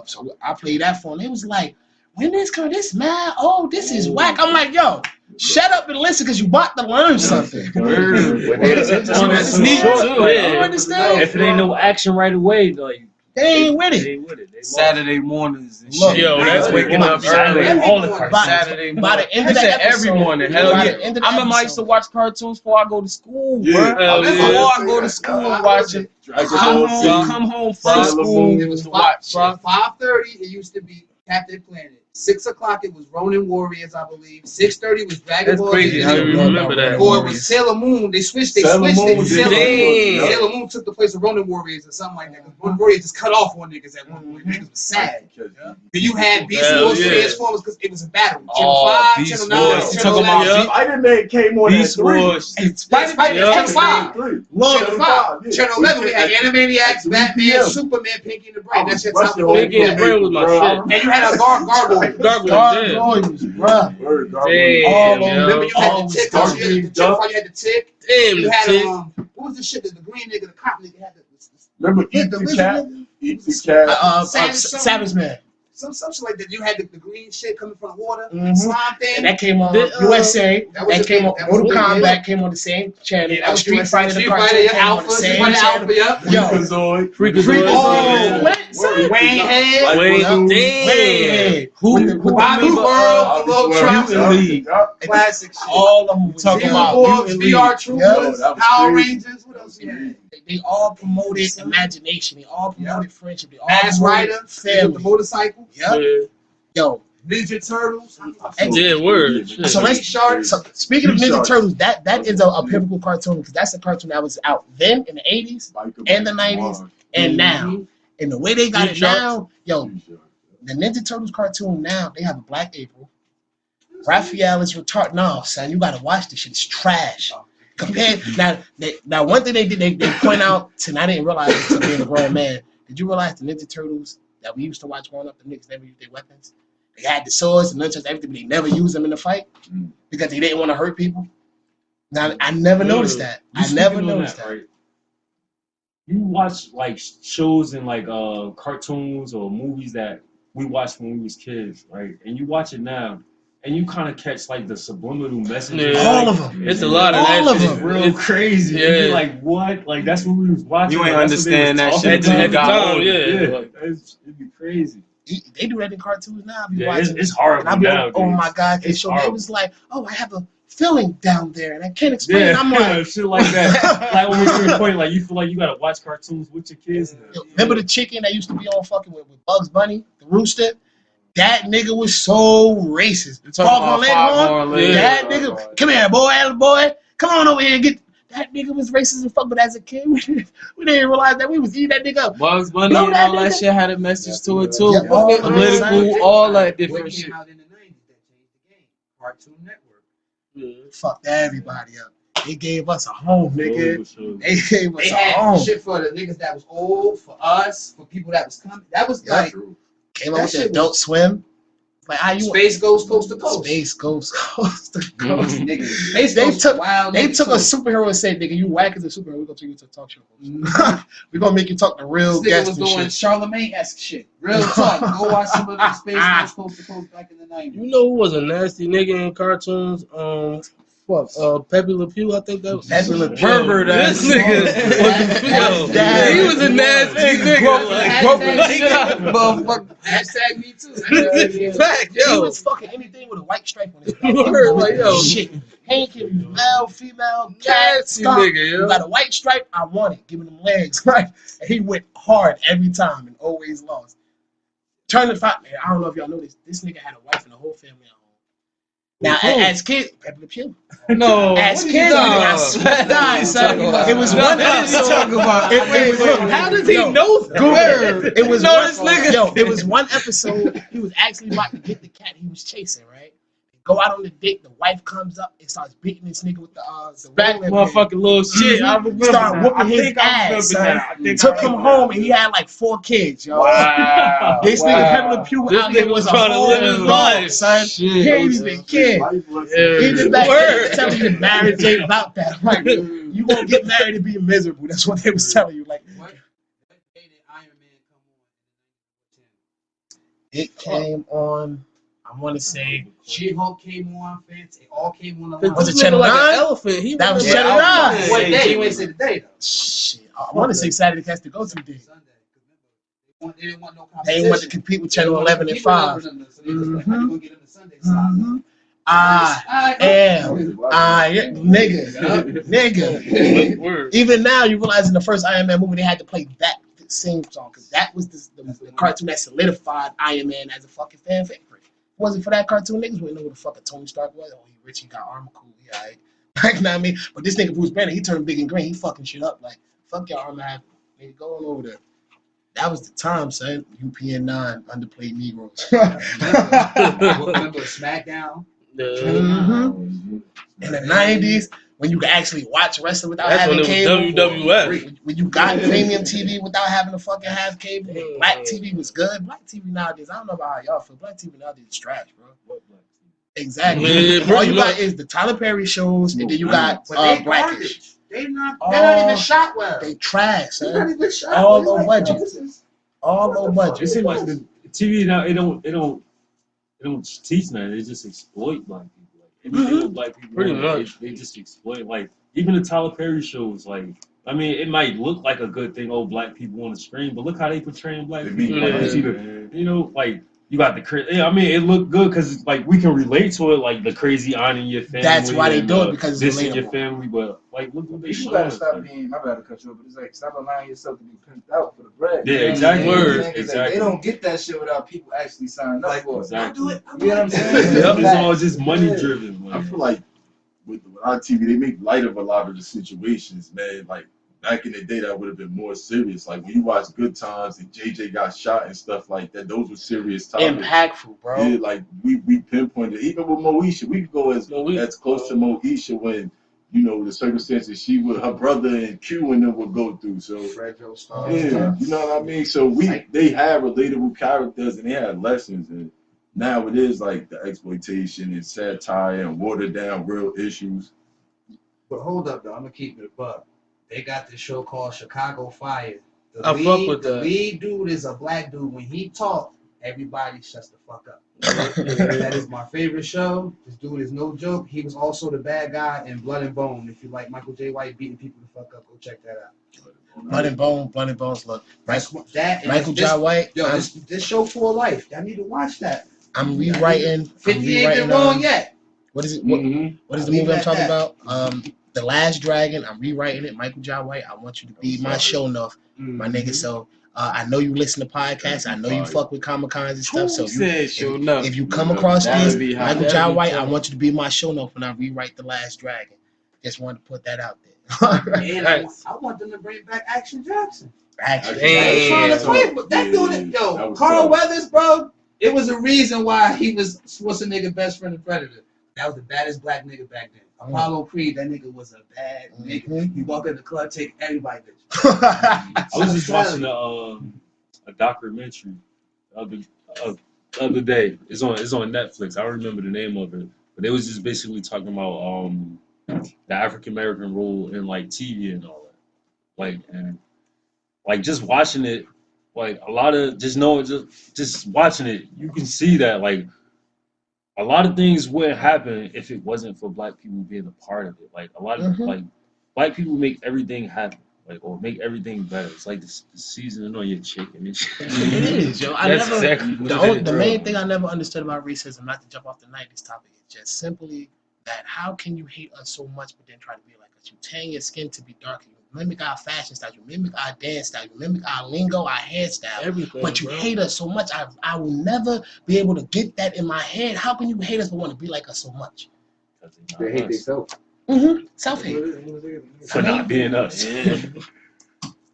So I played that for them. It was like, when this come, this mad, this is whack. I'm like, yo, shut up and listen, because you about to learn something. It's neat too. You understand? If it ain't no action right away, like they ain't with it. They Saturday mornings and shit. Yo, that's waking up early. All the cartoons. Saturday morning. By the end of the episode, every morning. Hell yeah. I remember I used to watch cartoons before I go to school, bro. Before I go to school and watch it. Come home from school. It was 5:30. It used to be Captain Planet. 6 o'clock it was Ronin Warriors, I believe. 6:30 was Dragon That's Ball crazy Z. how you remember that. Or it was Sailor Moon. They switched. Sailor Moon Sailor did. Moon. Sailor Moon took the place of Ronin Warriors or something like that. Ronin Warriors just cut off one niggas at one point. Niggas was sad. Then you had Beast Hell Wars yeah. Transformers because it was a battle. Channel Oh, 5, Beast Channel 9, Wars. You Channel talking about 11. Spider-Man came on Beast at 3. Wars. And Spider-Man, Yeah. Channel 5. Look, Channel 5. Channel 11, we had Animaniacs, Batman, Superman, Pinky and the Brain. That's your top 4. Pinky and the Brain was my shit. And you had a Gargoyle. Gargoyles, bruh. Damn, All yo. Remember you had all the tick. Dark You had the Green Channel 5, you had the tick. Damn, You the had tick. what was the shit that the green nigga, the cop nigga had the Remember Eat the the lizard Cat? nigga? Eat the Cat. Savage Man. Some shit like that. You had the green shit coming from the water, Mhm. slime And thing. that came on The, USA. that was That a came big- on that was a Mortal big Kombat deal. came on the same channel. Yeah, that was Street Fighter, the Street cartoon Fighter, came on the Alpha, same Street Fighter channel. Alpha, Yo, Freakazoid. Freakazoid. Oh, what? Word. Wayne Head. Wayne, Wayne. damn. Who Bobby World, the little trucks. Mutant League. Classic shit. all of them was Talking Zero about Boys, Mutant VR League. Troopers, Yo, that was Power crazy. Rangers. What else we had? They all promoted imagination. They all promoted friendship. They all Mass promoted Rider, with the family. motorcycle. Yep. Yeah. Yo, Ninja Turtles. Yeah, word. Shit. So let's Sharks. So speaking of Ninja Sharks. Turtles, that is a pivotal cartoon because that's a cartoon that was out then in the 80s and the 90s and now. And the way they got it now, yo, the Ninja Turtles cartoon now, they have a Black April. Raphael is retarded. No, son, you gotta watch this shit. It's trash. Compared now, one thing they did, they point out, and I didn't realize it until being a grown man. Did you realize the Ninja Turtles that we used to watch growing up, the niggas never used their weapons? They had the swords and nunchucks, everything, but they never used them in the fight because they didn't want to hurt people. Now, I never noticed that. I never noticed that. Right? You watch like shows and like cartoons or movies that we watched when we was kids, right? And you watch it now, and you kind of catch like the subliminal messages. Yeah. All of them. It's a lot of All that of shit. them. Real It's crazy. Yeah. And you're like, what? Like that's what we was watching. You ain't like, that's what they understand that was shit talking at the about. time, yeah. Like, it'd be crazy. They do that in cartoons now. I be Yeah, watching it's and horrible I be like, nowadays. oh my God. It's So they horrible. was like, oh, I have a feeling down there and I can't explain it. Yeah, I'm like, shit like that. Like when we're to the point, like you feel like you gotta watch cartoons with your kids now. yo, remember the chicken that used to be on fucking with Bugs Bunny, the rooster? That nigga was so racist. You talking about Foghorn Foghorn Leghorn? That nigga, come here, boy, come on over here and get. That nigga was racist and fuck, but as a kid, we didn't realize that we was eating that nigga up. Bugs Bunny Know and that all that nigga? shit had a message to it too. Yeah, all of it, Political, son. all that What different came shit. out in the 90s that changed the game? Cartoon Network. Fucked everybody up. They gave us a home, nigga. They gave us They a had home. shit for the niggas that was old, for us, for people that was coming. That was Yeah. like Came that out with the shit Adult Swim. Like how you Space Goes Coast to Coast. Space goes coast to coast. Nigga, Space They Ghost took- wild. They nigga, took a too. superhero and said, "Nigga, you whack as a superhero. We're gonna take you to a talk show. We're gonna make you talk to real This nigga guests was and doing shit." Charlemagne-esque shit. Real talk. Go watch some of the Space Goes Coast to Coast back in the 90s. You know who was a nasty nigga in cartoons? Pepe Le Pew, I think that was. Pepe Le Pew. Pervert ass. This nigga was That's he was a nasty nigga. Hashtag me too. Fact, He yo. was fucking anything with a white stripe on his back. Word, like, yo. Shit. He ain't give you male, female, cat, Nasty skunk. nigga, You yo. got a white stripe, I want it. Give me them legs, right? And he went hard every time and always lost. Turn the fact, man, I don't know if y'all know this. This nigga had a wife and a whole family at home. Now, as kids, Pepe Le Pew. No. As what kids, are you I talking swear, about? son, What it was you one talking episode. about? How does he know that? Google it. It was know one, this nigga? Yo, it was one episode. He was actually about to get the cat he was chasing, right? Go out on the date. The wife comes up and starts beating this nigga with the Back rolling pin. motherfucking little shit. I remember Start that. whooping I his think I remember ass, that. son. I think Took I him remember home that. and he had like 4 kids, yo. Wow. This nigga Pepe Le Pew This out here nigga was was a trying to whole live his dog, life. son. Shit. He ain't even kid. Even back then, they telling you marriage ain't about that. Like, you gonna get married and be miserable. That's what they was telling you. Like, What day did Iron Man come on? it came on. I want to say She-Hulk came on, fans. They all came on the Cause line. Was it this nigga Channel like 9? an elephant. He That was was Channel 9. What day? You ain't say the day though. shit. I want to say Saturday Cats to go to day. Sunday. They didn't want no They competition. ain't want to compete with Channel 11 and 5. So they was like, how you gonna get them the Sunday slot? Mhm. I am. Nigga. Word. Even now, you realize in the first Iron Man movie, they had to play that same song because that was the cartoon that solidified Iron Man as a fucking fan favorite. wasn't for that cartoon, niggas wouldn't know who the fuck a Tony Stark was. Oh, he rich, he got armor, cool, he alright. Like, you know what I mean? But this nigga Bruce Banner, he turned big and green, he fucking shit up. Like, fuck your armor have nigga going over there. That was the time, son. UPN 9 underplayed Negroes. Remember SmackDown? Mhm. In the 90s, when you could actually watch wrestling without That's having when it was cable. WWF. When you got premium TV without having to fucking have cable. Black TV was good. Black TV nowadays, I don't know about how y'all feel. Black TV nowadays is trash, bro. Exactly. Yeah, All you got pretty is the Tyler Perry shows, and then you got But they Blackish. garbage. They're not even shot well. They trash, They're not son. even shot All well. low budget. All low It budget. seems like the TV now it don't teach nothing. They just exploit black people. Like everything with black people, Pretty on it, much. they just exploit. Like even the Tyler Perry shows. Like I mean, it might look like a good thing, oh, black people on the screen, but look how they portraying black They people. be Like crazy, it's either, you know, like you got the yeah, I mean, it looked good because like we can relate to it, like the crazy aunt in your family. That's why they and, do it, because it's this in your relatable. family, but like look what they You showing gotta us. stop Like, being. My bad to cut you off, but it's like stop allowing yourself to be pimped out for the bread. Yeah, You know exactly. what I'm saying? Word. Niggas, Exactly. Like, they don't get that shit without people actually signing up Like, for it. exactly. I'll do it. You know what I'm saying? It's Facts. all just money Yeah. driven. I Man. feel like with our TV, they make light of a lot of the situations, man. Like back in the day, that would have been more serious. Like when you watch Good Times and JJ got shot and stuff like that, those were serious topics. Impactful, bro. Yeah, like we pinpointed. Even with Moesha, we could go as close to Moesha when you know the circumstances she would her brother and Q and them would go through. So Fredro Starr. yeah, you know what I mean. So they had relatable characters and they had lessons, and now it is like the exploitation and satire and watered down real issues. But hold up, though. I'm gonna keep it a buck. They got this show called Chicago Fire. The I fuck with the that. lead dude is a black dude. When he talk, everybody shuts the fuck up. That is my favorite show. This dude is no joke. He was also the bad guy in Blood and Bone. If you like Michael J. White beating people the fuck up, go check that out. Blood and Bones. Look, That and Michael this, J. White. Yo, this show full of life. Y'all need to watch that. I'm rewriting. 50 ain't been wrong yet. What is it? Mm-hmm. What is the Leave movie it I'm at talking that. about? The Last Dragon. I'm rewriting it. Michael J. White. I want you to be my show enough, my nigga. So I know you listen to podcasts. I know you fuck with Comic Cons and stuff. So if you come across this, Michael J. White, I want you to be my show enough when I rewrite The Last Dragon. Just wanted to put that out there. And I want them to bring back Action Jackson. Actually, They trying to play, but that dude, that yo, was Carl tough. Weathers, bro. It was a reason why he was Schwarzenegger best friend and Predator. That was the baddest black nigga back then. Apollo Creed, that nigga was a bad nigga. He walk in the club, take everybody bitch. I was just watching a documentary the other day. It's on Netflix. I don't remember the name of it, but it was just basically talking about the African American role in like TV and all that. Like and like just watching it, like a lot of just watching it, you can see that like a lot of things wouldn't happen if it wasn't for black people being a part of it. Like a lot of like black people make everything happen. Like or make everything better. It's like the seasoning on your chicken and shit. It is, yo. That's exactly what it is, The bro. main thing I never understood about racism, not to jump off the 90s topic, is just simply that how can you hate us so much but then try to be like us? You tan your skin to be darker. You mimic our fashion style. You mimic our dance style. You mimic our lingo, our hairstyle. Everything, But you bro. hate us so much. I will never be able to get that in my head. How can you hate us but want to be like us so much? They hate themselves. Self-hate. For not being us. Yeah.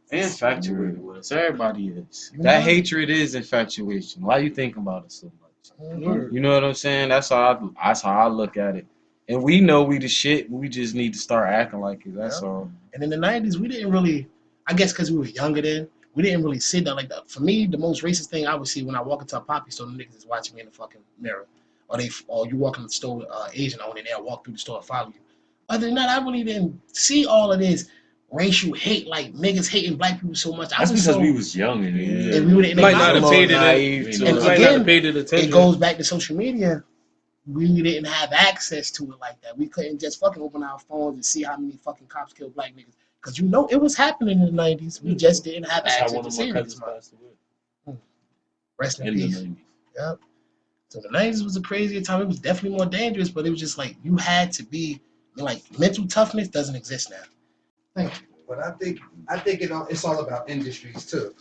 They infatuated with us. Everybody is. You That know? hatred is infatuation. Why you thinking about it so much? Mhm. You know what I'm saying? That's how I look at it. And we know we the shit. We just need to start acting like it. That's all. And in the 90s, we didn't really, I guess because we were younger then, we didn't really sit down like that. For me, the most racist thing I would see when I walk into a poppy store, the niggas is watching me in the fucking mirror. Or you walk in the store, Asian owner, they'll walk through the store and follow you. Other than that, I really didn't see all of this racial hate, like niggas hating black people so much. That's because we was young and And we didn't Might not have paid naive it. to And it. might not have paid it it attention. goes back to social media. We didn't have access to it like that. We couldn't just fucking open our phones and see how many fucking cops killed black niggas. Because you know it was happening in the 90s. We just didn't have That's how access one to of see my it. cousins passed away. Rest in In the peace. 90s. Yep. So the 90s was a crazier time. It was definitely more dangerous, but it was just like you had to be like mental toughness doesn't exist now. But I think it's all about industries too.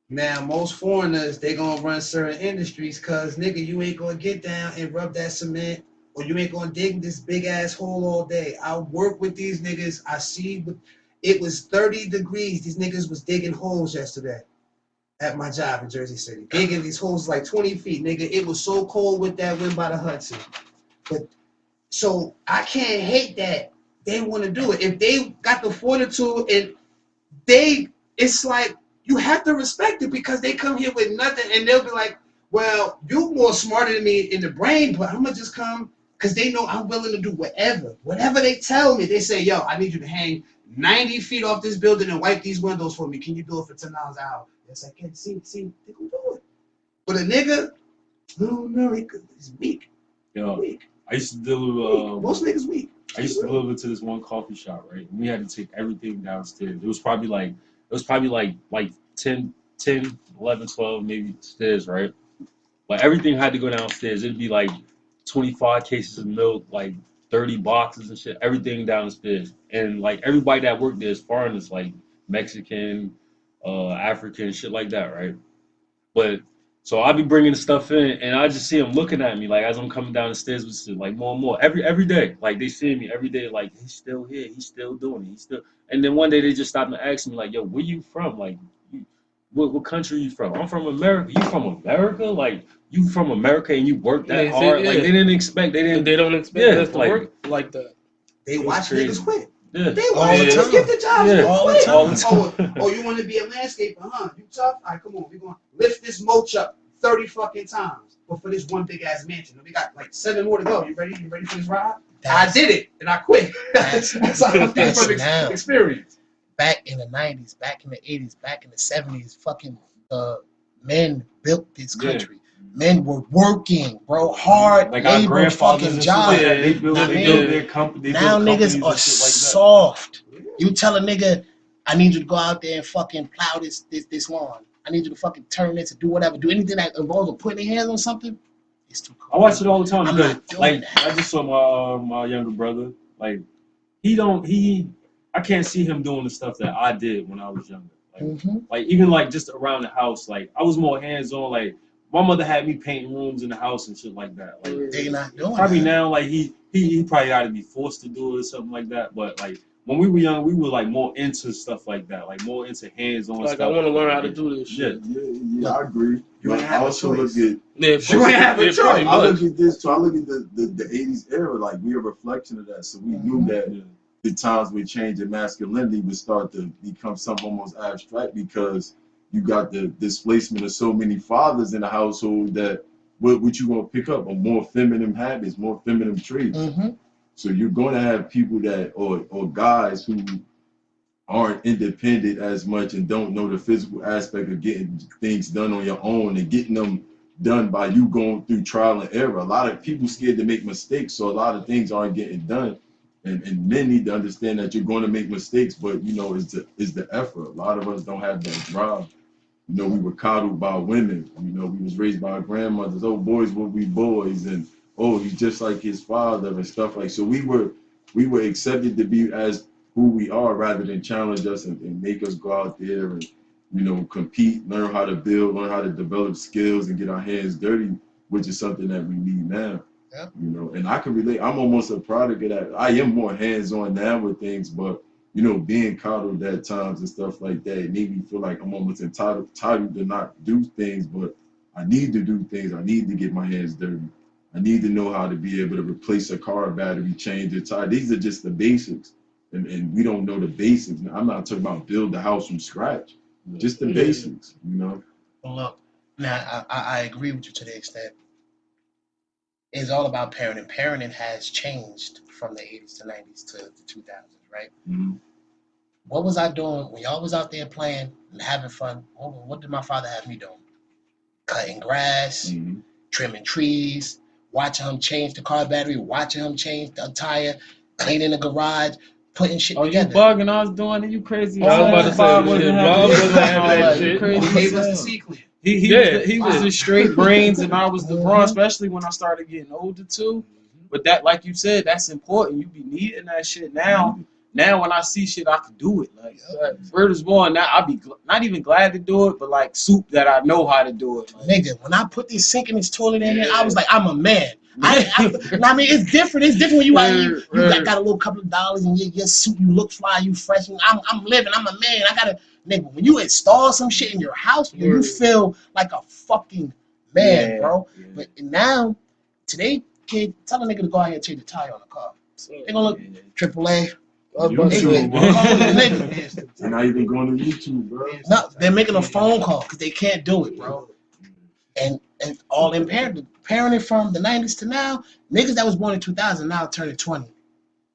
Now, most foreigners, they gonna run certain industries because, nigga, you ain't gonna get down and rub that cement or you ain't gonna dig this big ass hole all day. I work with these niggas. I see it was 30 degrees. These niggas was digging holes yesterday at my job in Jersey City. Digging these holes like 20 feet, nigga. It was so cold with that wind by the Hudson. But so I can't hate that they want to do it. If they got the fortitude and it's like you have to respect it because they come here with nothing and they'll be like, well, you more smarter than me in the brain, but I'm gonna just come because they know I'm willing to do whatever they tell me. They say, yo, I need you to hang 90 feet off this building and wipe these windows for me. Can you do it for $10 an hour? It's like, yeah, see, they can do it. But a nigga, no, he's weak. Yo, Weak. I used to deliver. Most niggas weak. I used to deliver to this one coffee shop, right? And we had to take everything downstairs. It was probably like 10, 11, 12 maybe stairs, right? But everything had to go downstairs. It'd be like 25 cases of milk, like 30 boxes and shit, everything downstairs. And like everybody that worked there is foreigners, like Mexican, African, shit like that, right? But so I be bringing the stuff in, and I just see them looking at me like as I'm coming down the stairs with shit, like more and more every day. Like they see me every day, like he's still here, he's still doing it, he's still. And then one day they just stopped and asked me like, "Yo, where you from? Like, what country are you from? I'm from America. You from America? Like you from America and you work that hard? Like they didn't expect, they didn't. They don't expect us to like, work like that. They was watch crazy. niggas quit. Yeah. They watch the niggas time. get the jobs. Yeah. They All the quit. time. All the time. Oh, you want to be a landscaper, huh? You tough? All right, come on. We're going to lift this mulch up 30 fucking times. But for this one big ass mansion. We got like 7 more to go. You ready? You ready for this ride? I did it and I quit. That's how I feel from now. experience. Back in the 90s, back in the 80s, back in the 70s, fucking men built this Yeah. country. Men were working, bro, hard Like our labor grandfathers fucking and shit job. like that. They built Now, their company. now niggas are soft. You tell a nigga, I need you to go out there and fucking plow this lawn. I need you to fucking turn this and do whatever. Do anything that involves putting their hands on something. It's too cool. I watch it all the time I'm because, not doing like, that. I just saw my younger brother. Like, I can't see him doing the stuff that I did when I was younger. Like even like just around the house. Like I was more hands on. Like my mother had me painting rooms in the house and shit like that. Like They're not doing probably that. now, like he probably got to be forced to do it or something like that. But like when we were young, we were like more into stuff like that. Like more into hands on. Like stuff. I want to learn how to do this Yeah. shit. Yeah, I agree. You But ain't I have a also look choice. at Yeah, You ain't have a choice. pretty I much. look at this too. I look at the 80s era, like we're a reflection of that. So we knew that the times we change in masculinity would start to become something almost abstract because you got the displacement of so many fathers in the household that what you gonna pick up are more feminine habits, more feminine traits. So you're gonna have people that or guys who aren't independent as much and don't know the physical aspect of getting things done on your own and getting them done by you going through trial and error. A lot of people scared to make mistakes, so a lot of things aren't getting done. And men need to understand that you're going to make mistakes, but you know, it's the effort. A lot of us don't have that drive. You know, we were coddled by women. You know, we was raised by our grandmothers. Oh, boys will be boys, and oh, he's just like his father and stuff like. So we were accepted to be as who we are rather than challenge us and make us go out there and, you know, compete, learn how to build, learn how to develop skills and get our hands dirty, which is something that we need now. Yeah. You know, and I can relate. I'm almost a product of that. I am more hands-on now with things, but you know, being coddled at times and stuff like that, it made me feel like I'm almost entitled to not do things, but I need to do things. I need to get my hands dirty. I need to know how to be able to replace a car battery, change a tire. These are just the basics. And we don't know the basics. I'm not talking about build the house from scratch. Just the basics, you know. Well, look, now I agree with you to the extent. It's all about parenting. Parenting has changed from the 80s to 90s to the 2000s, right? What was I doing when y'all was out there playing and having fun? What did my father have me doing? Cutting grass, trimming trees, watching him change the car battery, watching him change the tire, cleaning the garage, putting shit together. You bugging? I was doing it. You crazy? I was about to say, Bob shit, wasn't Bob having wasn't having that shit. Crazy. He gave us the sequence. He was the straight brains, and I was the brawn, especially when I started getting older too. But that, like you said, that's important. You be needing that shit now. now when I see shit, I can do it. Like word is born. Now I be not even glad to do it, but like soup that I know how to do it. Like, nigga, when I put this sink in this toilet in here, I was like, I'm a man. I mean, it's different. It's different when you out here, you got a little couple of dollars and your suit, you look fly, you fresh. And I'm living. I'm a man. I gotta, nigga. When you install some shit in your house, you feel like a fucking man, bro. But now, today, kid, tell a nigga to go out here and change the tire on the car. They gonna look AAA. YouTube, bro. Nigga. They're not even going to YouTube, bro. No, they're making a phone call because they can't do it, bro. And all in parenting from the 90s to now, niggas that was born in 2000 now turning 20.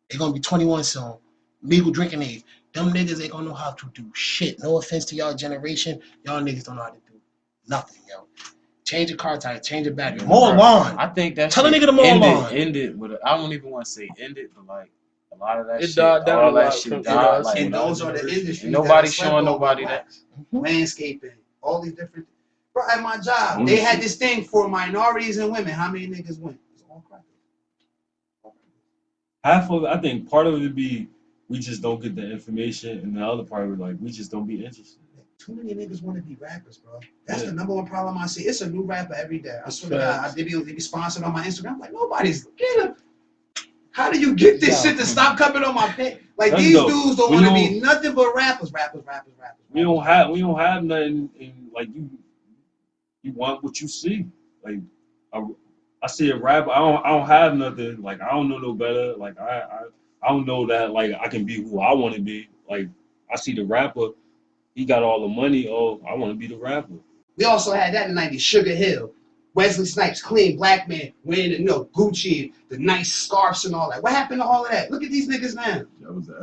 They're gonna be 21 soon. Legal drinking age. Them niggas ain't gonna know how to do shit. No offense to y'all generation, y'all niggas don't know how to do nothing, yo. Change a car tire, change a battery, mow a lawn. I think that tell a nigga to mow a lawn. End it with I don't even want to say end it, but like a lot of that It shit, died down all a that lot shit from died. Like, And those are the industries. nobody that showing nobody that. Landscaping, all these different. Bro, at my job, they had this thing for minorities and women. How many niggas went? It's all crackers. Half of it, I think part of it would be we just don't get the information, and the other part would like we just don't be interested. Too many niggas want to be rappers, bro. That's the number one problem I see. It's a new rapper every day. I swear to God, they be sponsored on my Instagram. I'm like, nobody's get him. How do you get this shit to stop coming on my page? Like these dudes don't want to be nothing but rappers. We don't have nothing. In, like you want what you see. Like I see a rapper. I don't have nothing. Like I don't know no better. Like I don't know that. Like I can be who I want to be. Like I see the rapper. He got all the money. Oh, I want to be the rapper. We also had that in the 90s. Sugar Hill, Wesley Snipes, clean black man, wearing Gucci, the nice scarves and all that. What happened to all of that? Look at these niggas now.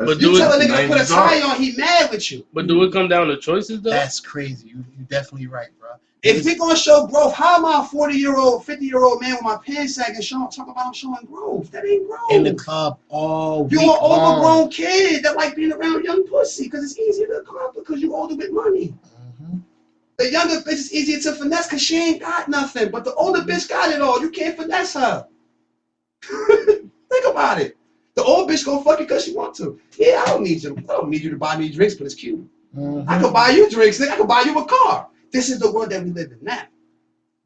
But you tell a nigga to put a tie on, he mad with you. But do it come down to choices though? That's crazy. You definitely right, bro. If we gonna show growth, how am I a 40-year-old, 50-year-old man with my pants sagging talk about showing growth? That ain't growth. In the club all week You're an overgrown long. kid that like being around young pussy because it's easier to accomplish because you older with money. Mm-hmm. The younger bitch is easier to finesse because she ain't got nothing. But the older bitch got it all. You can't finesse her. Think about it. The old bitch gonna fuck you because she want to. Yeah, I don't need you to buy me drinks, but it's cute. Mm-hmm. I could buy you drinks, nigga. I could buy you a car. This is the world that we live in now.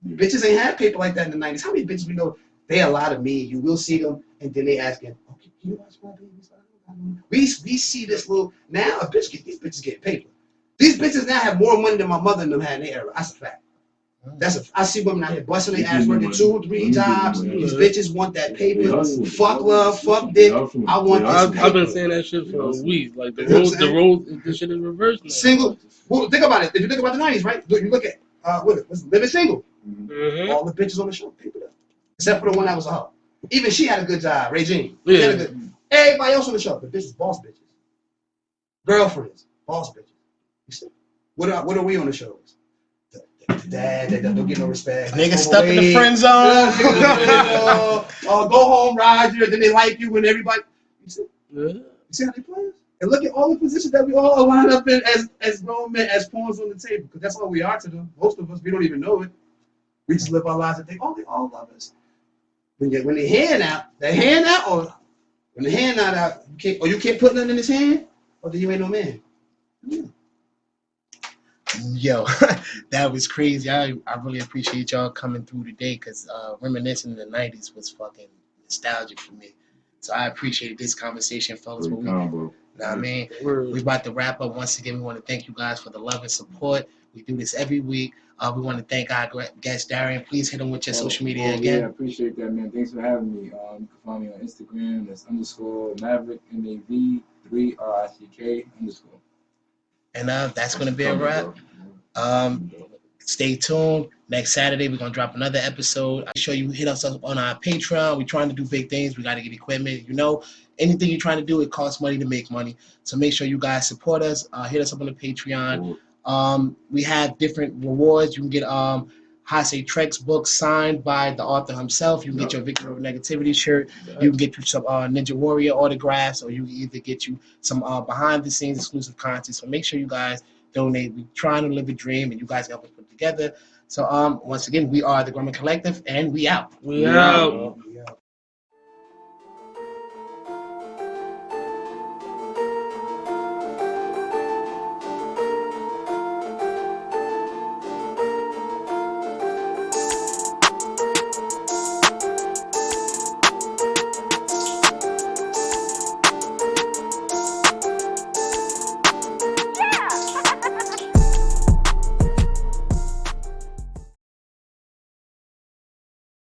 Bitches ain't had paper like that in the 90s. How many bitches we know? They a lot of me. You will see them, and then they asking, okay, can you watch my babies? We see this little now. These bitches get paper. These bitches now have more money than my mother and them had in their era. That's a fact. I see women out here busting their ass working 2 or 3 jobs. These bitches want that paper. Fuck love, fuck dick. I want this paper. I've been saying that shit for a week. Like the road, this shit is reversed now. Single. Well, think about it. If you think about the 90s, right? You look at what's Living Single. Mm-hmm. All the bitches on the show, paper up. Except for the one that was a hoe. Even she had a good job, Regine. Yeah. Everybody else on the show, the bitches, boss bitches. Girlfriends, boss bitches. You see? What are we on the shows? Dad, they don't get no respect. Niggas stuck in the friend zone. Go home, Roger. Then they like you when everybody. You see? You see how they play us? And look at all the positions that we all line up in as grown men, as pawns on the table. Because that's all we are to them. Most of us, we don't even know it. We just live our lives and think, oh, they all love us. When they hand out, or when the hand out, you can't put nothing in his hand, or then you ain't no man. Yeah. Yo, that was crazy. I really appreciate y'all coming through today because reminiscing the 90s was fucking nostalgic for me. So I appreciate this conversation, fellas. I mean, we're about to wrap up. Once again, we want to thank you guys for the love and support. We do this every week. We want to thank our guest, Darian. Please hit him with your social media again. Yeah, I appreciate that, man. Thanks for having me. You can find me on Instagram. That's _Maverick, MAV3RICK_. And that's going to be a wrap. Stay tuned. Next Saturday, we're going to drop another episode. I'm sure you hit us up on our Patreon. We're trying to do big things. We got to get equipment. You know, anything you're trying to do, it costs money to make money. So make sure you guys support us. Hit us up on the Patreon. We have different rewards. You can get Hase Trek's book signed by the author himself. You can get your Victory Over Negativity shirt. You can get you some Ninja Warrior autographs, or you can either get you some behind the scenes exclusive content. So make sure you guys donate. We're trying to live a dream, and you guys help us put it together. So once again, we are the Grumman Collective, and we out. We out.